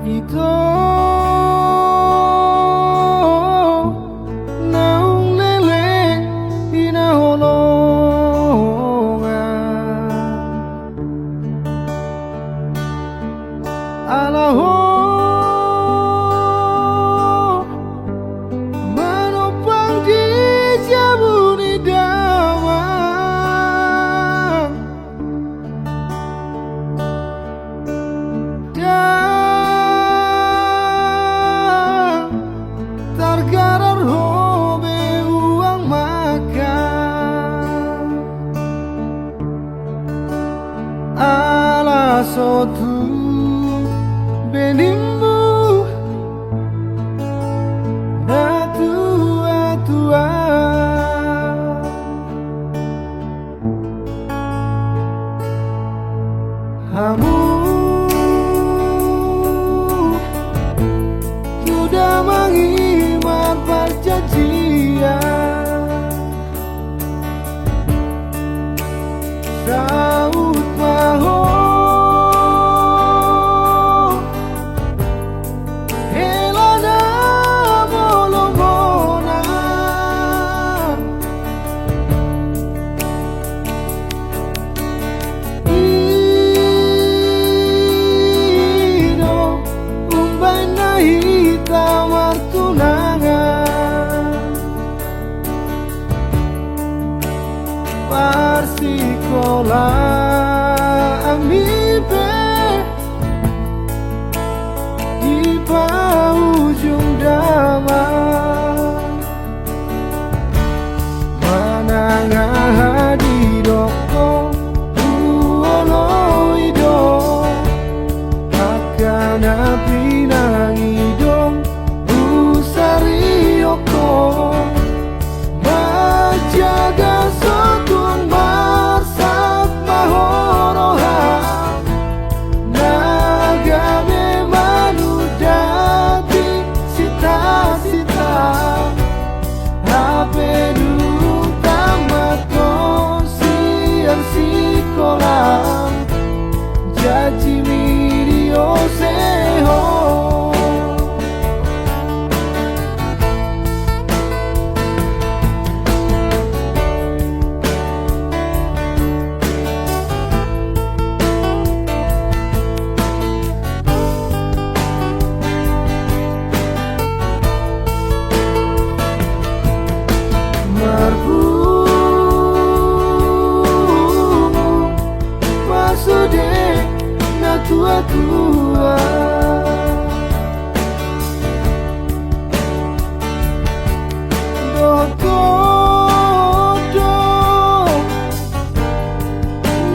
ito naung lele inaholongan alaho manopang di jabuni daman dan targarar hobe uang makan ala sotu benimmu na tua-tua kamu sudah mengimat perjanjian saut maho helana molomona ino umbay na hitam tunangan parsikola amibe di ujung daman manang di doko uolo ido akan pinangidong usarioko majaga sotun marsat mahoroha nagame manudati sita-sita hapedu tamato siang sikolam jaji mirio seho marbu masude na tua-tua do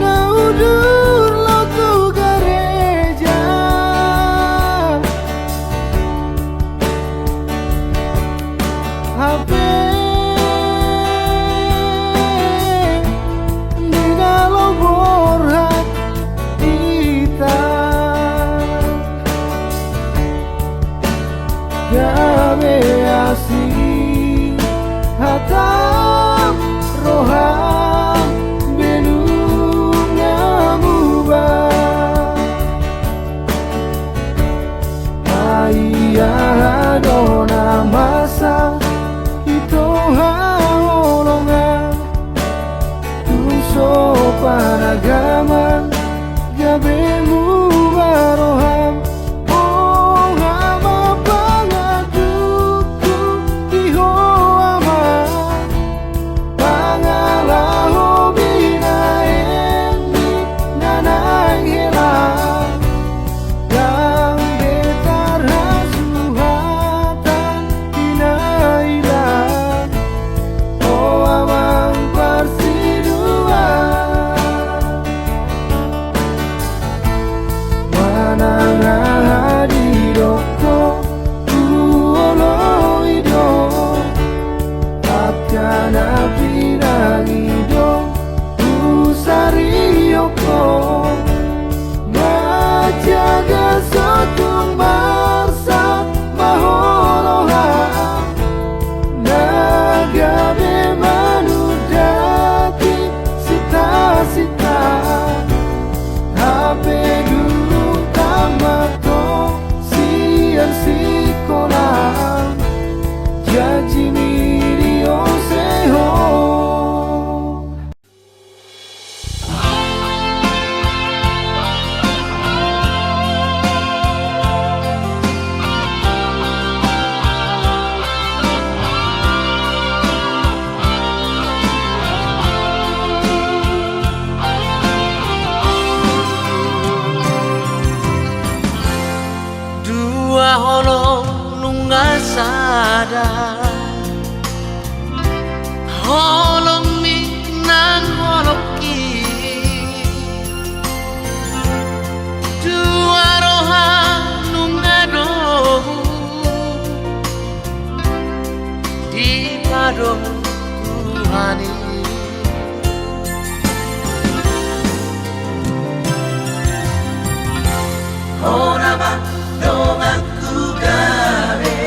na udur lo tu gereja HP Gabe asing hatam roham benung ngamubah ayah dona masa itu haolongan tuso panagaman gabe mubaroham
Kahono nunga sada holong mi nang holoki Duaroha nunga dohu Di padong Tuhani
Honama dongan ku gawe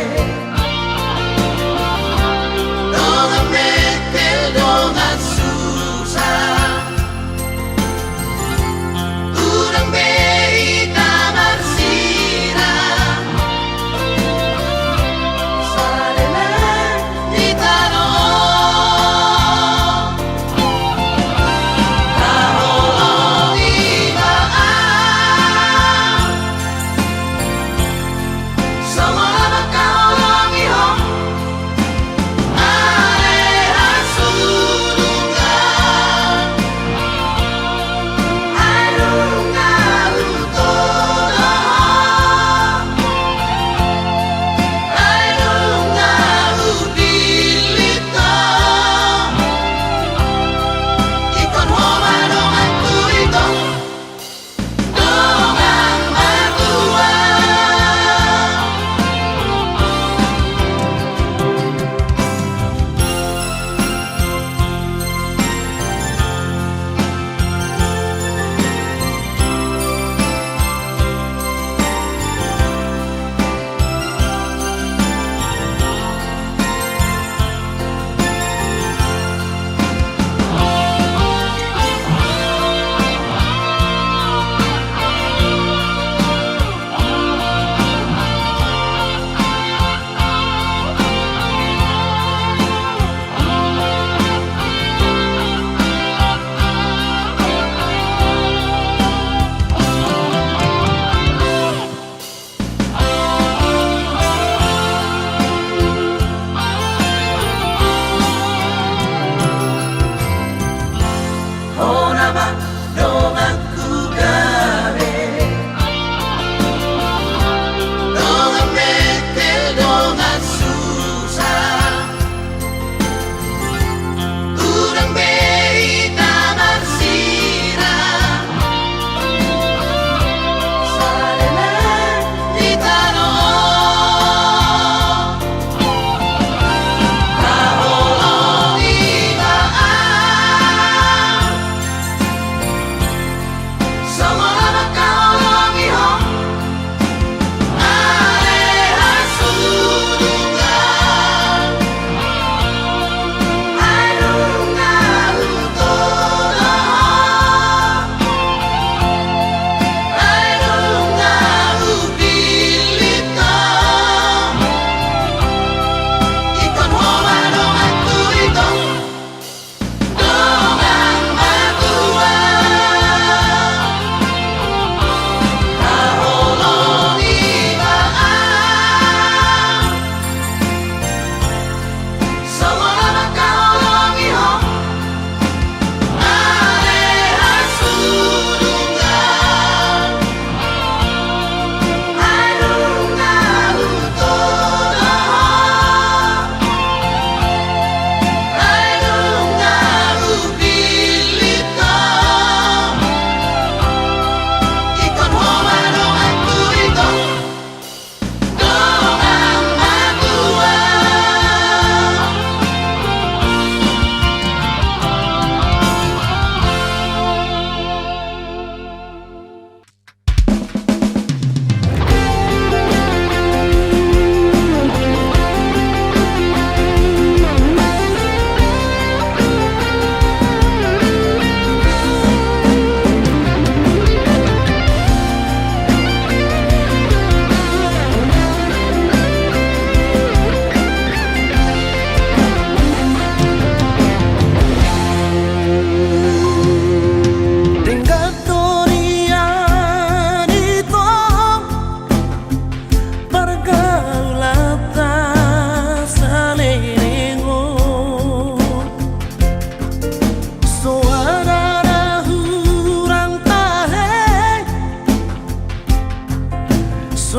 Dongan mekel dongan susah Urang bei tamar sirah
Sarela
di tanong Kaholong ibaan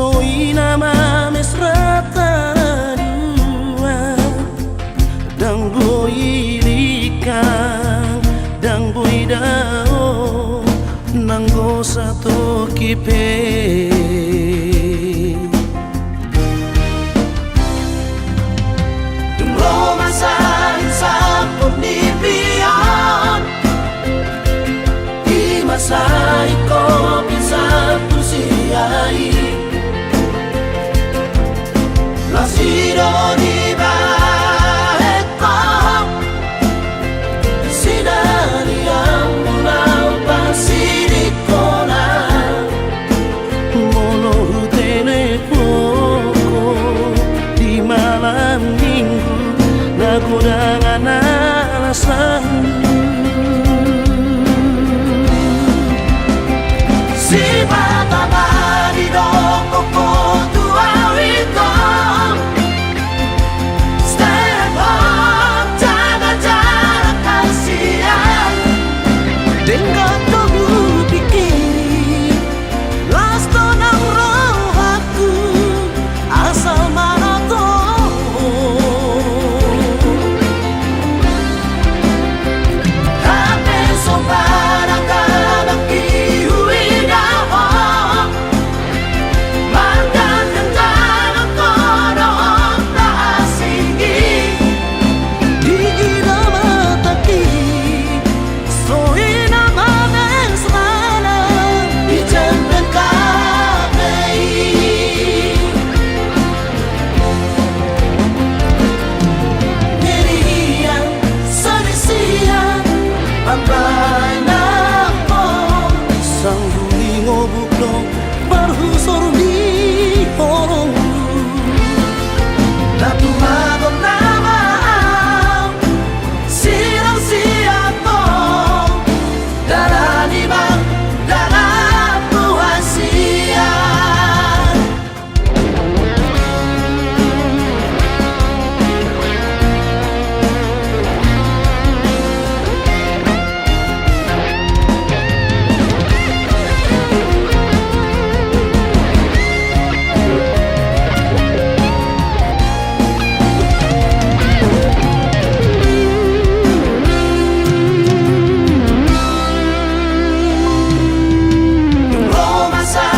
Soy nama mesrata dua Dang boy ilikang Dang boy dao Nanggo satu kipe
Romansa sa pagnibiyan
Di masa ko pinsan pusiyay
Nacido di Baeto
Sinari ang mulau pasidik ko na Molo telepoko Di malam minggu Nakurangan alasan
Si bata marido ko po tuawito Stay at home, jaga-jaga kasihan
Dengan kamu pikir Lasto ng rohaku Asal mana tahu
Kami so parang kabang iuwi na ako Magandang ko noon naasigi
Di kita mataki Soy naman ang sana
Ijangan kami
Niriyan sa lisiyan
Pagay na po
Isang hulingo buklong Barhusor ni horong
Natumagong na maaw Sirang siya po Darani bang darapuhan siya Romansa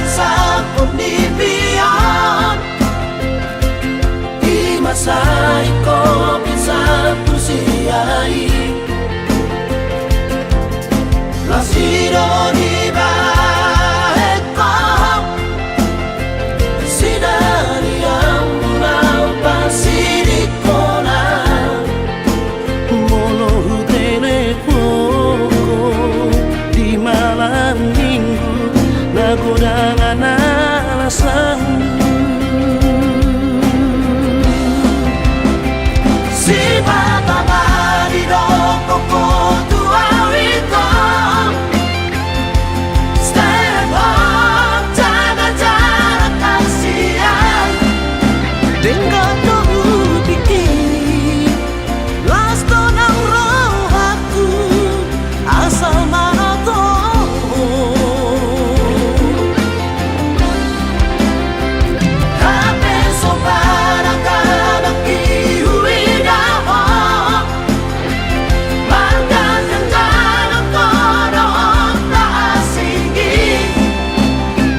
sa pagnibiyan
Di masa ko pinsan pusiyay
Nacido di Baeto
Sinari ang mulau pasidik ko na Molo telepoko Di malam minggu Nakurangan alasan
Si bata marido ko po tuawito Stay at home, jaga-jaga kasihan
Dengan kamu pikir Lasto ng rohaku Asal mana tahu
Kami so parang kabang iuwi na ako Magandang ko noon naasigi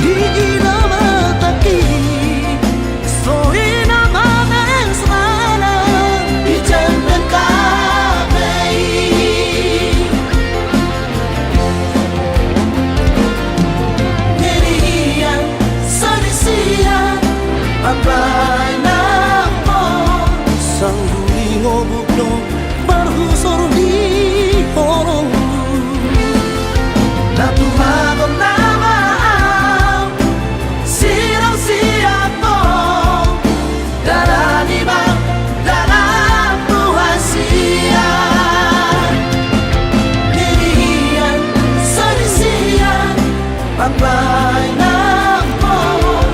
Di kita mataki Soy naman ang sana
Ijangan kami
Niriyan sa lisiyan
Pagay na po
Isang hulingo buklong Barhusor ni horong
Natumagong na maaw Sirang siya po Darani bang darapuhan siya
Niriyan sa lisiyan
Pagay na po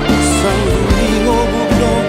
Isang hulingo buklong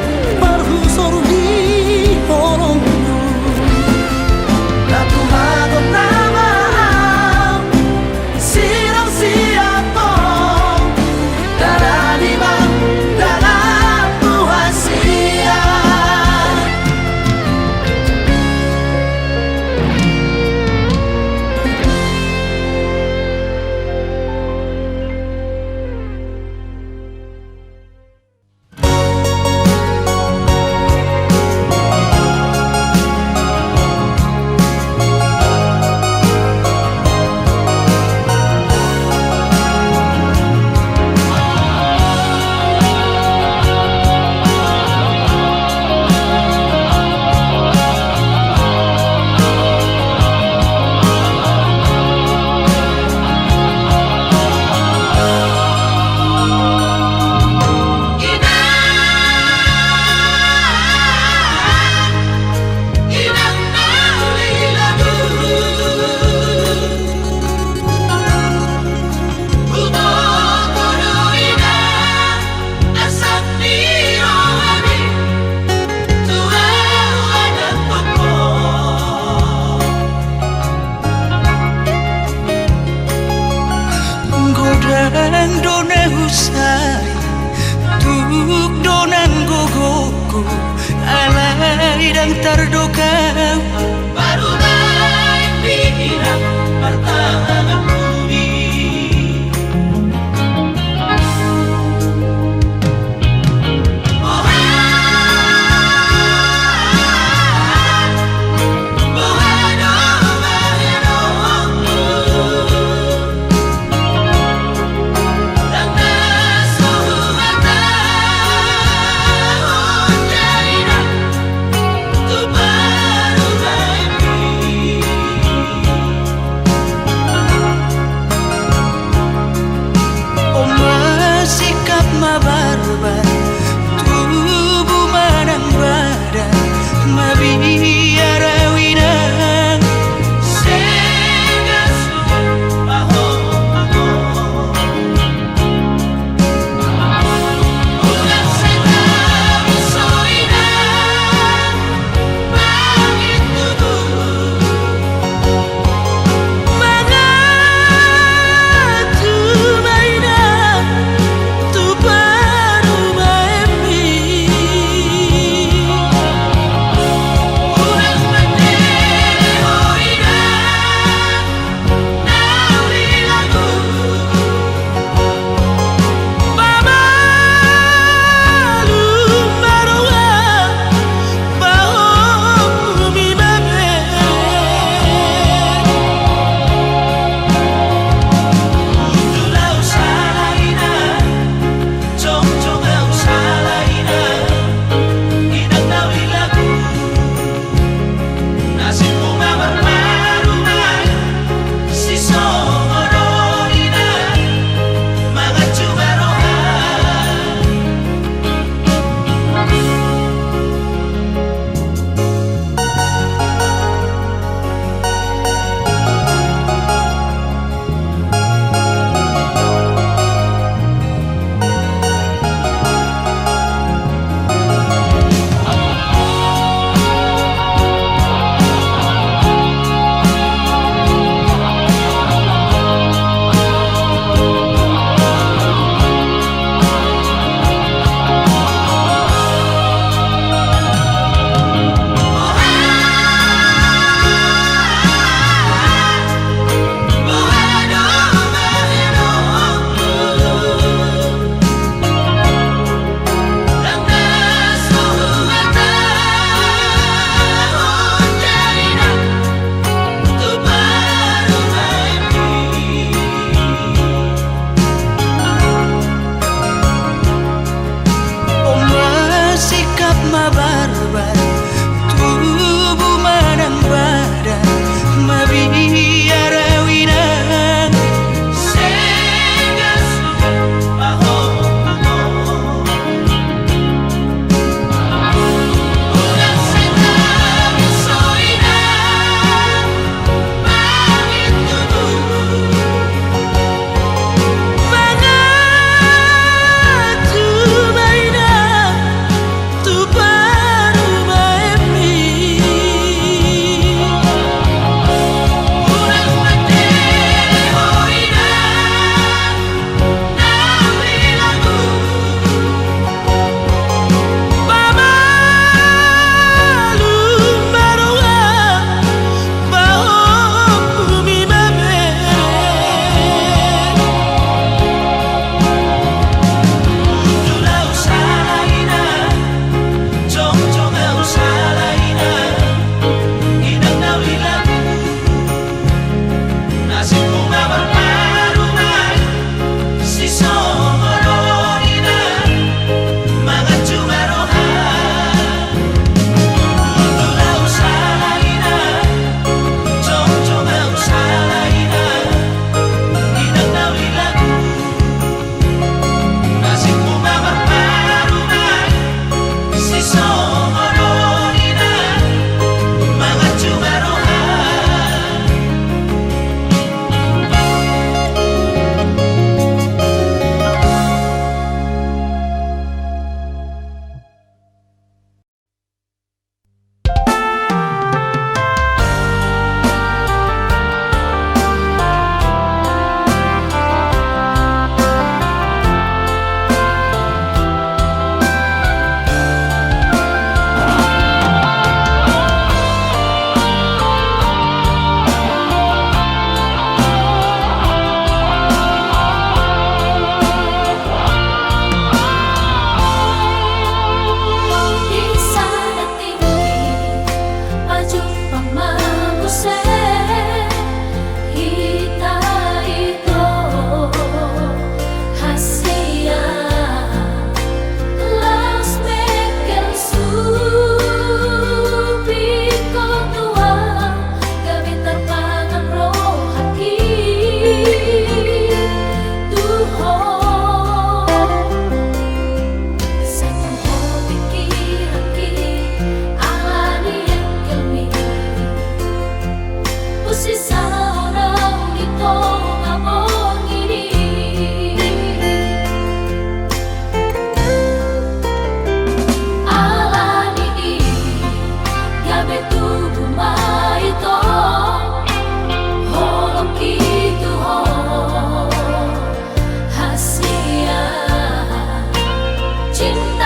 yang terduga
Baru naik pikiran pertahanan bumi.
Tuhan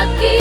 Ito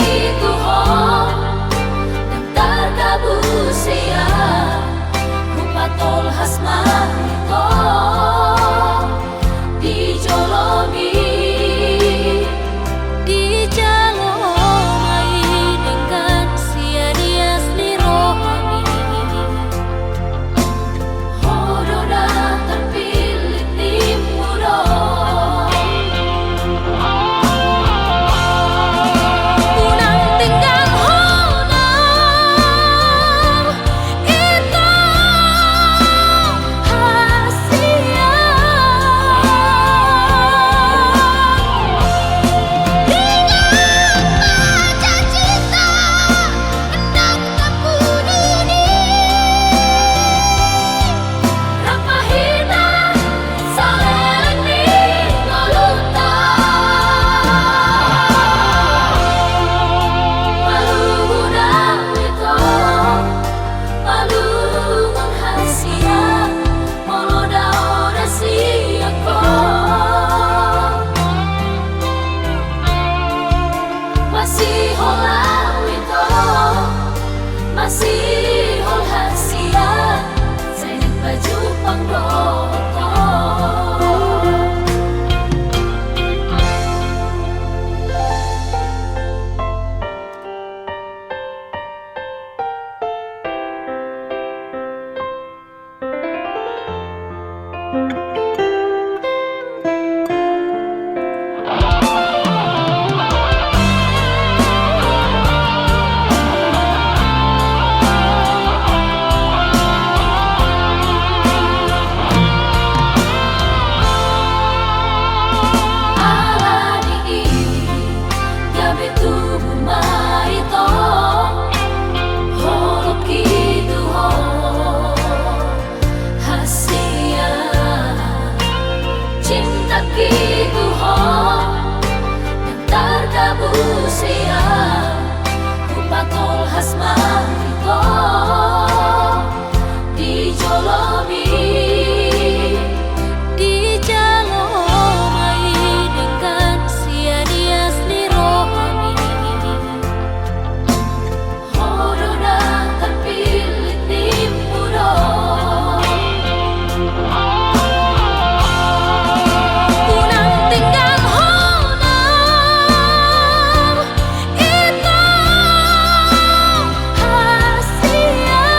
Asia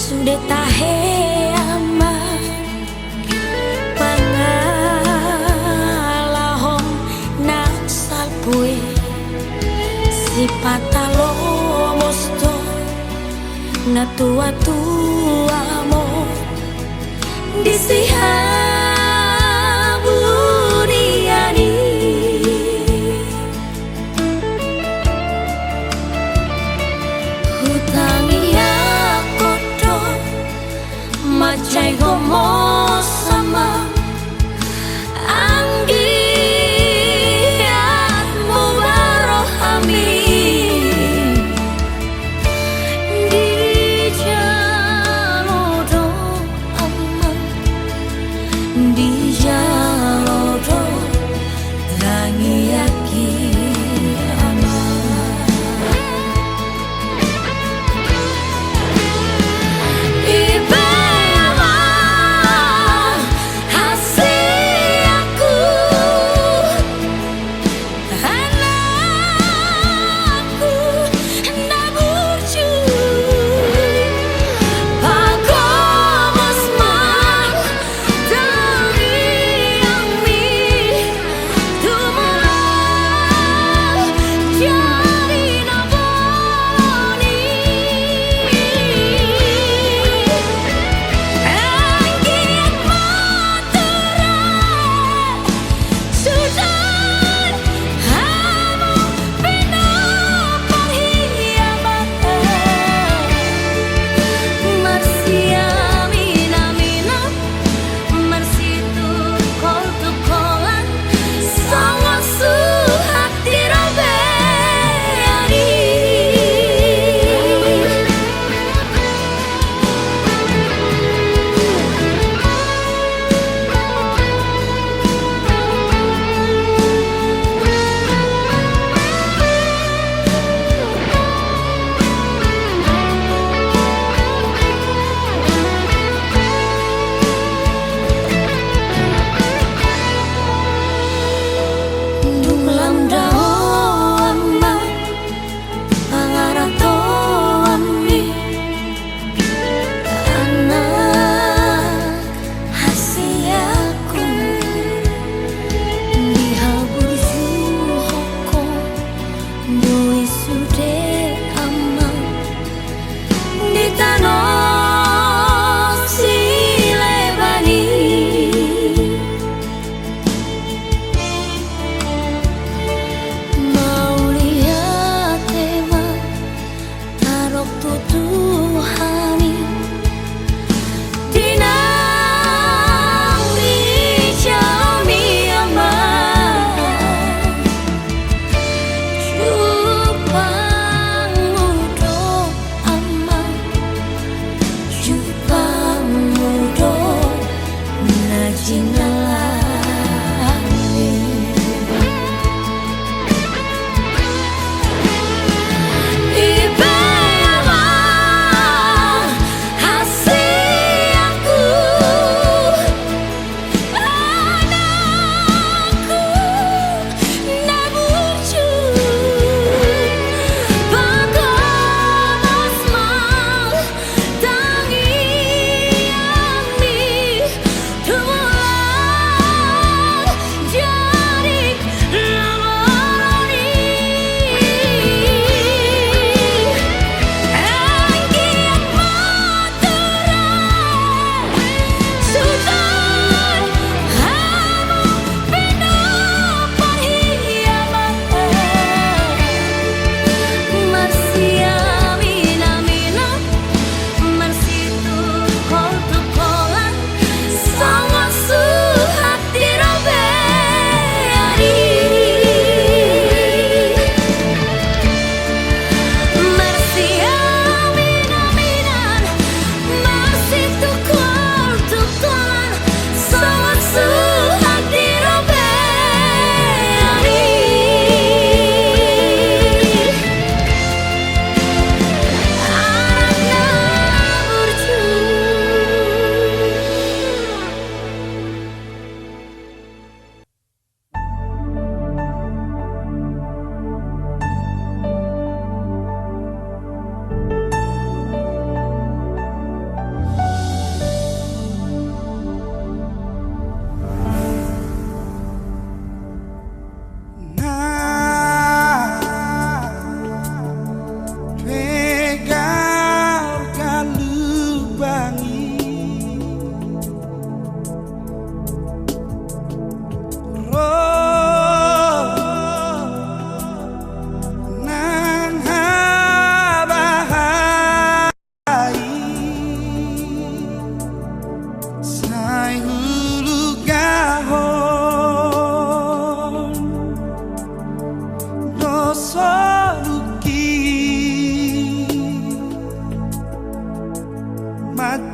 sudah tahe ama pangalahong nang salpue si patalo mosto na tua-tua mo disihabu diani hutangi aku do macai gomo sama anggiatmu barohami di jalodo aman di jalodo langi yaki aman ibe ama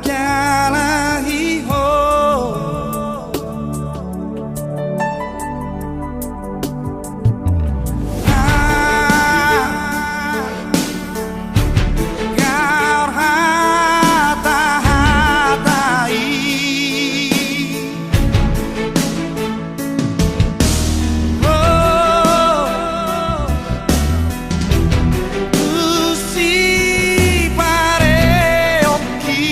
Kalahi ho Kau hata-hatai Si pare occhi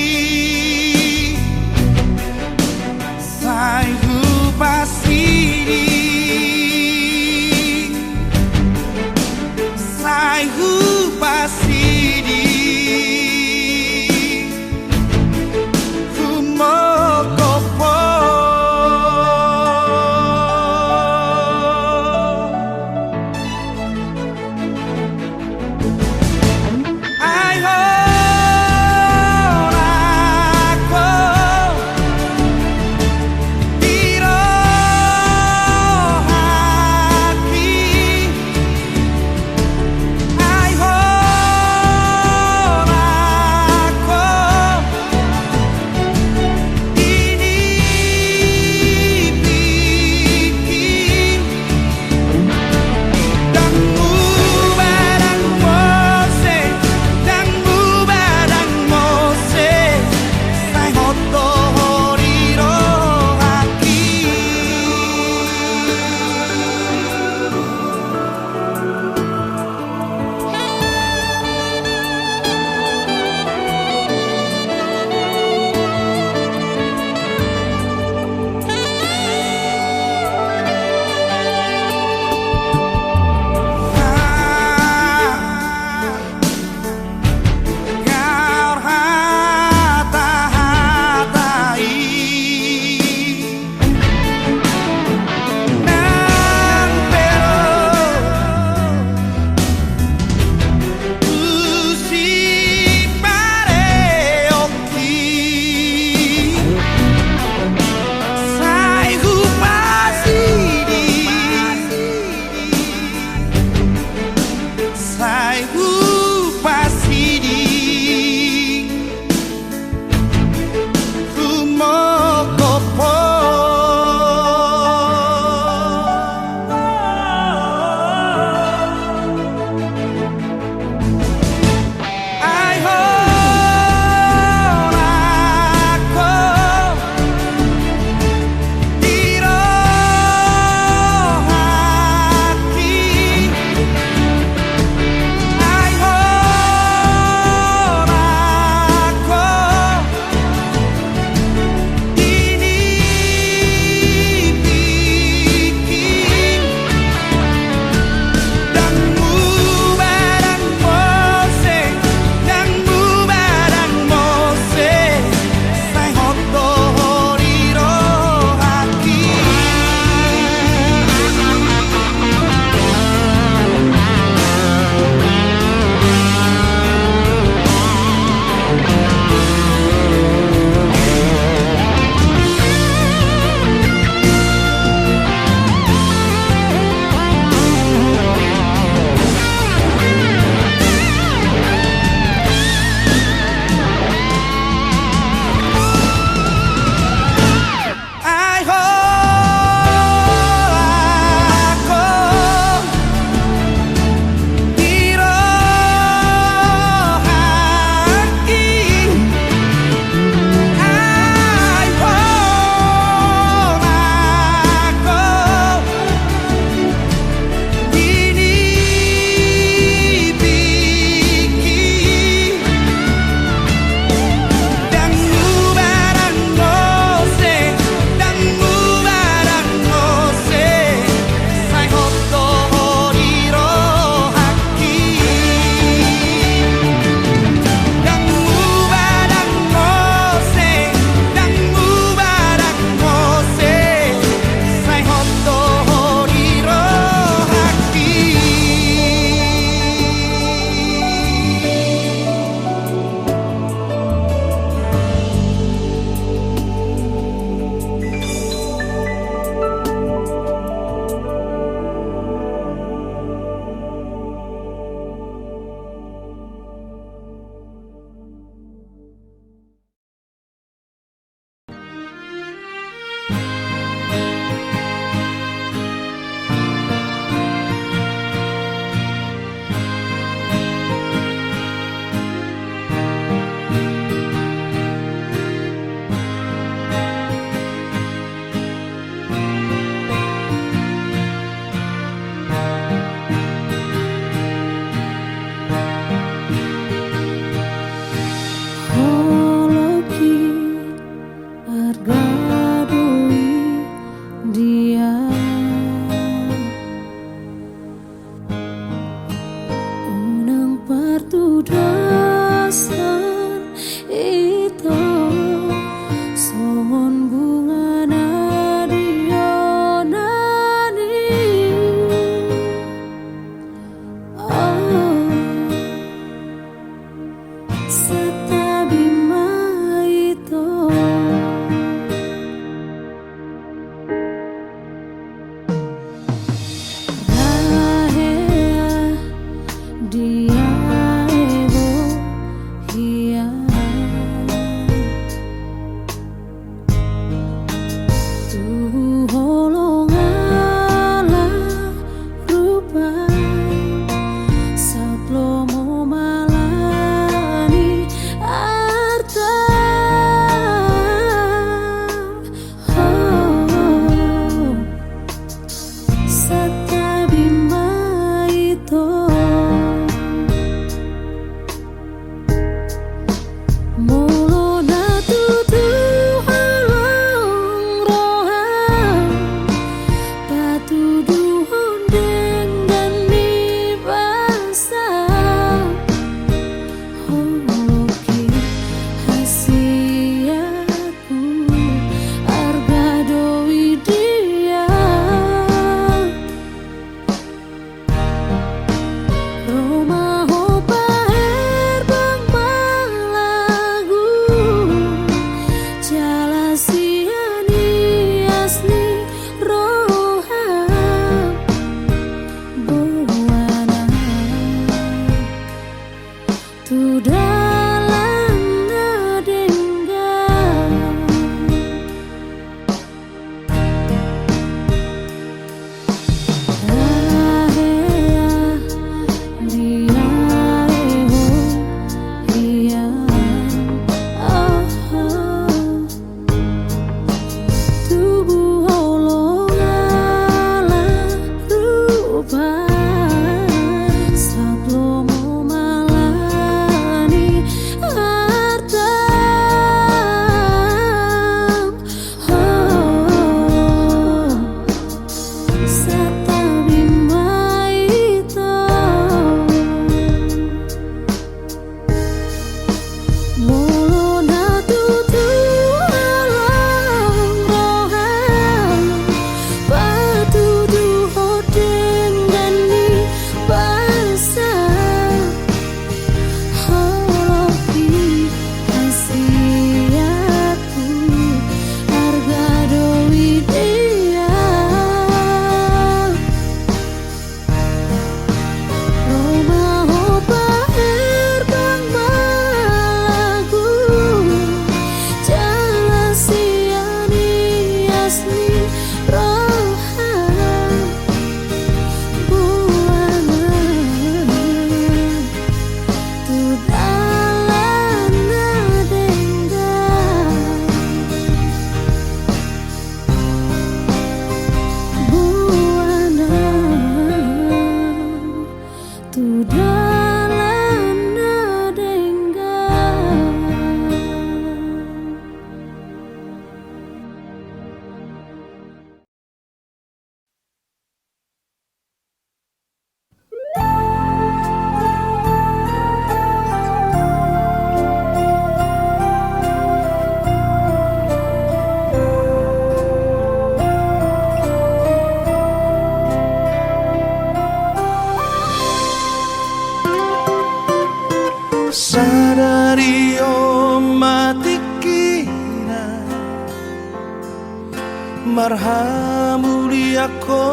marhamuli ako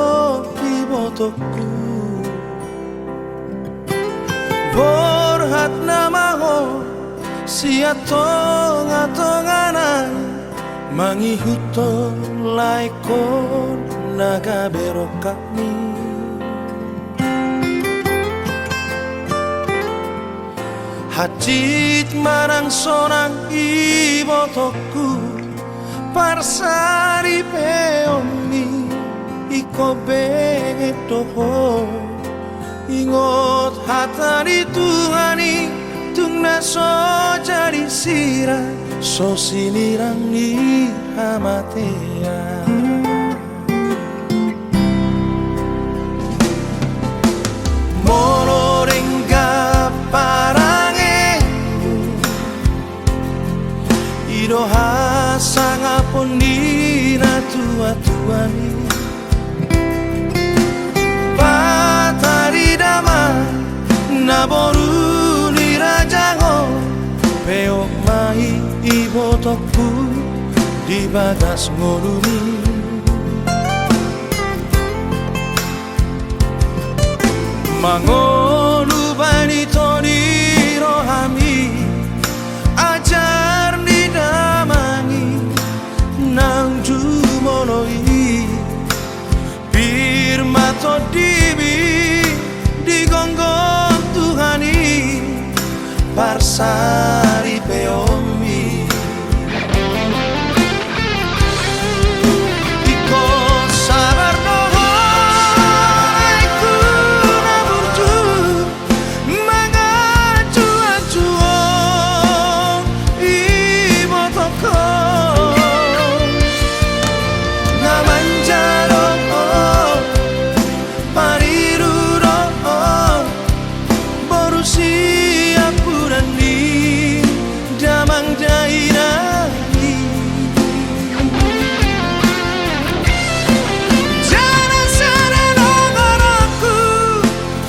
ibotoku borhat namaho siya tonga-tonganan mangihuto laikon nagabero kami hajit marang sonang ibotoku parsari peomi iko benget toho ingot hatari Tuhani tungna so jadi sira so sinirang ni hamatea molorengga parange idoha sangapun dina tua-tuani patari dama naboru ni rajango peok mai ibotoku di batas ngoruni mangolu bani toni rohami ajar di damangi nang jumoloi birmato dibi di gonggong Tuhani parsari peomi iko sabar doho aku naburju mangaju ajuo ibotoko namanjaro pariruro baru siap purani damang dairani jana sana nongoroku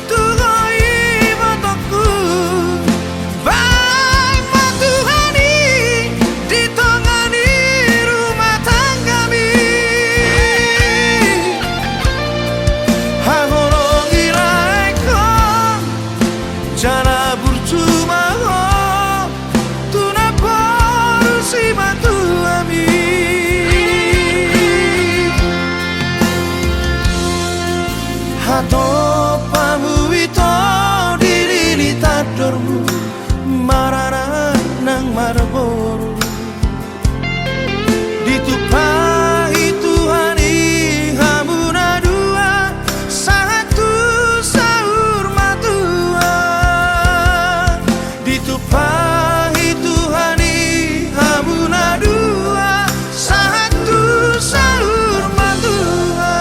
tuhoi botoku baik Tuhani ditongani rumah tanggami hangorong iraikon jana burcuma tuna porusi batu ami hato pamu ito diri tadormu marana nang marboru ditupahi Tuhani hamuna dua satu sahur matua ditupahi Tuhani hamuna dua satu sahur matua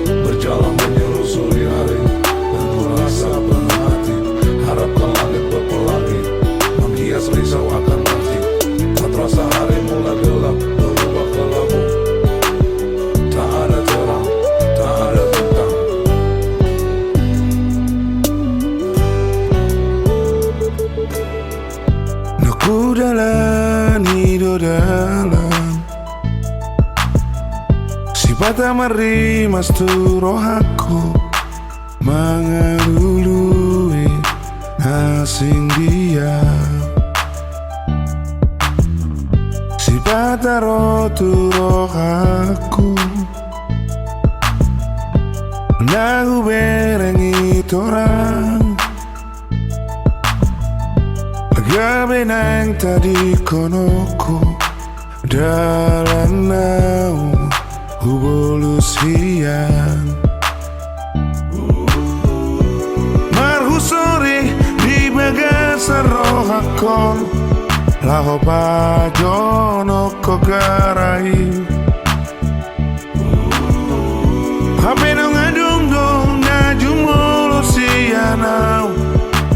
Berjalan menyusuri hari dan merasa penuh hati harapkan langit berpelangi menghias risau akan nanti tak terasa hari mulai gelap berubah kelabu tak ada terang tak ada bintang
Naku dalam hidup dalam sifat amari mas tu rohaku mengalului asing dia sifat arotu rohaku nagu berengi torang gabe nang tadi konoko dalam nau hubolus hiang marhusore di bagasaro hakon laho pajono kogarai Habeno ngadung dong najumolo sianau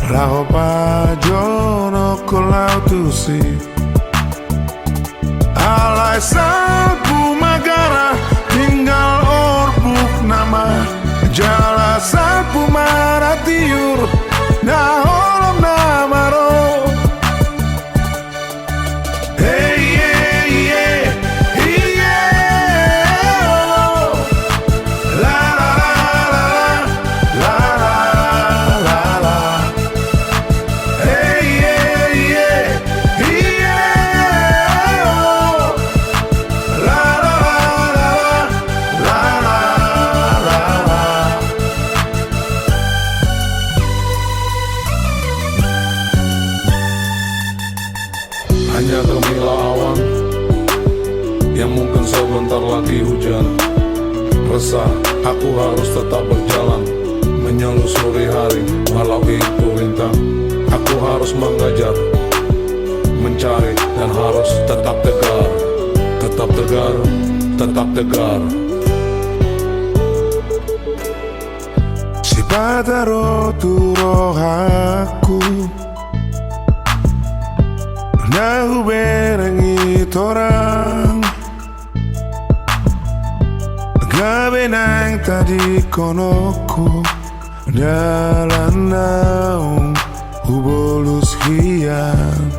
laho pajono kolau tusi Alai salpu magara tinggal orbuk nama Jala salpu maratiur na holom na maro Hey yeah yeah yeah oh. La la la la la la Hey yeah yeah yeah oh. La la la la la
Hanya gemilah awan yang mungkin sebentar lagi hujan. Resah, aku harus tetap berjalan menyelusuri hari, walau itu rintang. Aku harus mengajar, mencari, dan harus tetap tegar. Tetap tegar, tetap tegar.
Si pataro turo aku Nahu berengi torang Gabe nang tadi konoko Dalam naung Ubolus hian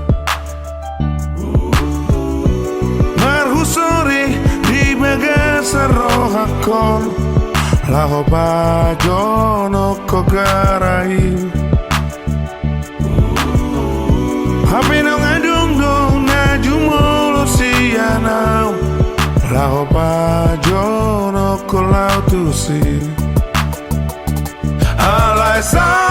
Marhusori di bagasar rohakon Laho pajono kogarai Habino ngadung dong najumolo sianau Laho pajono kolau tusi Alai sa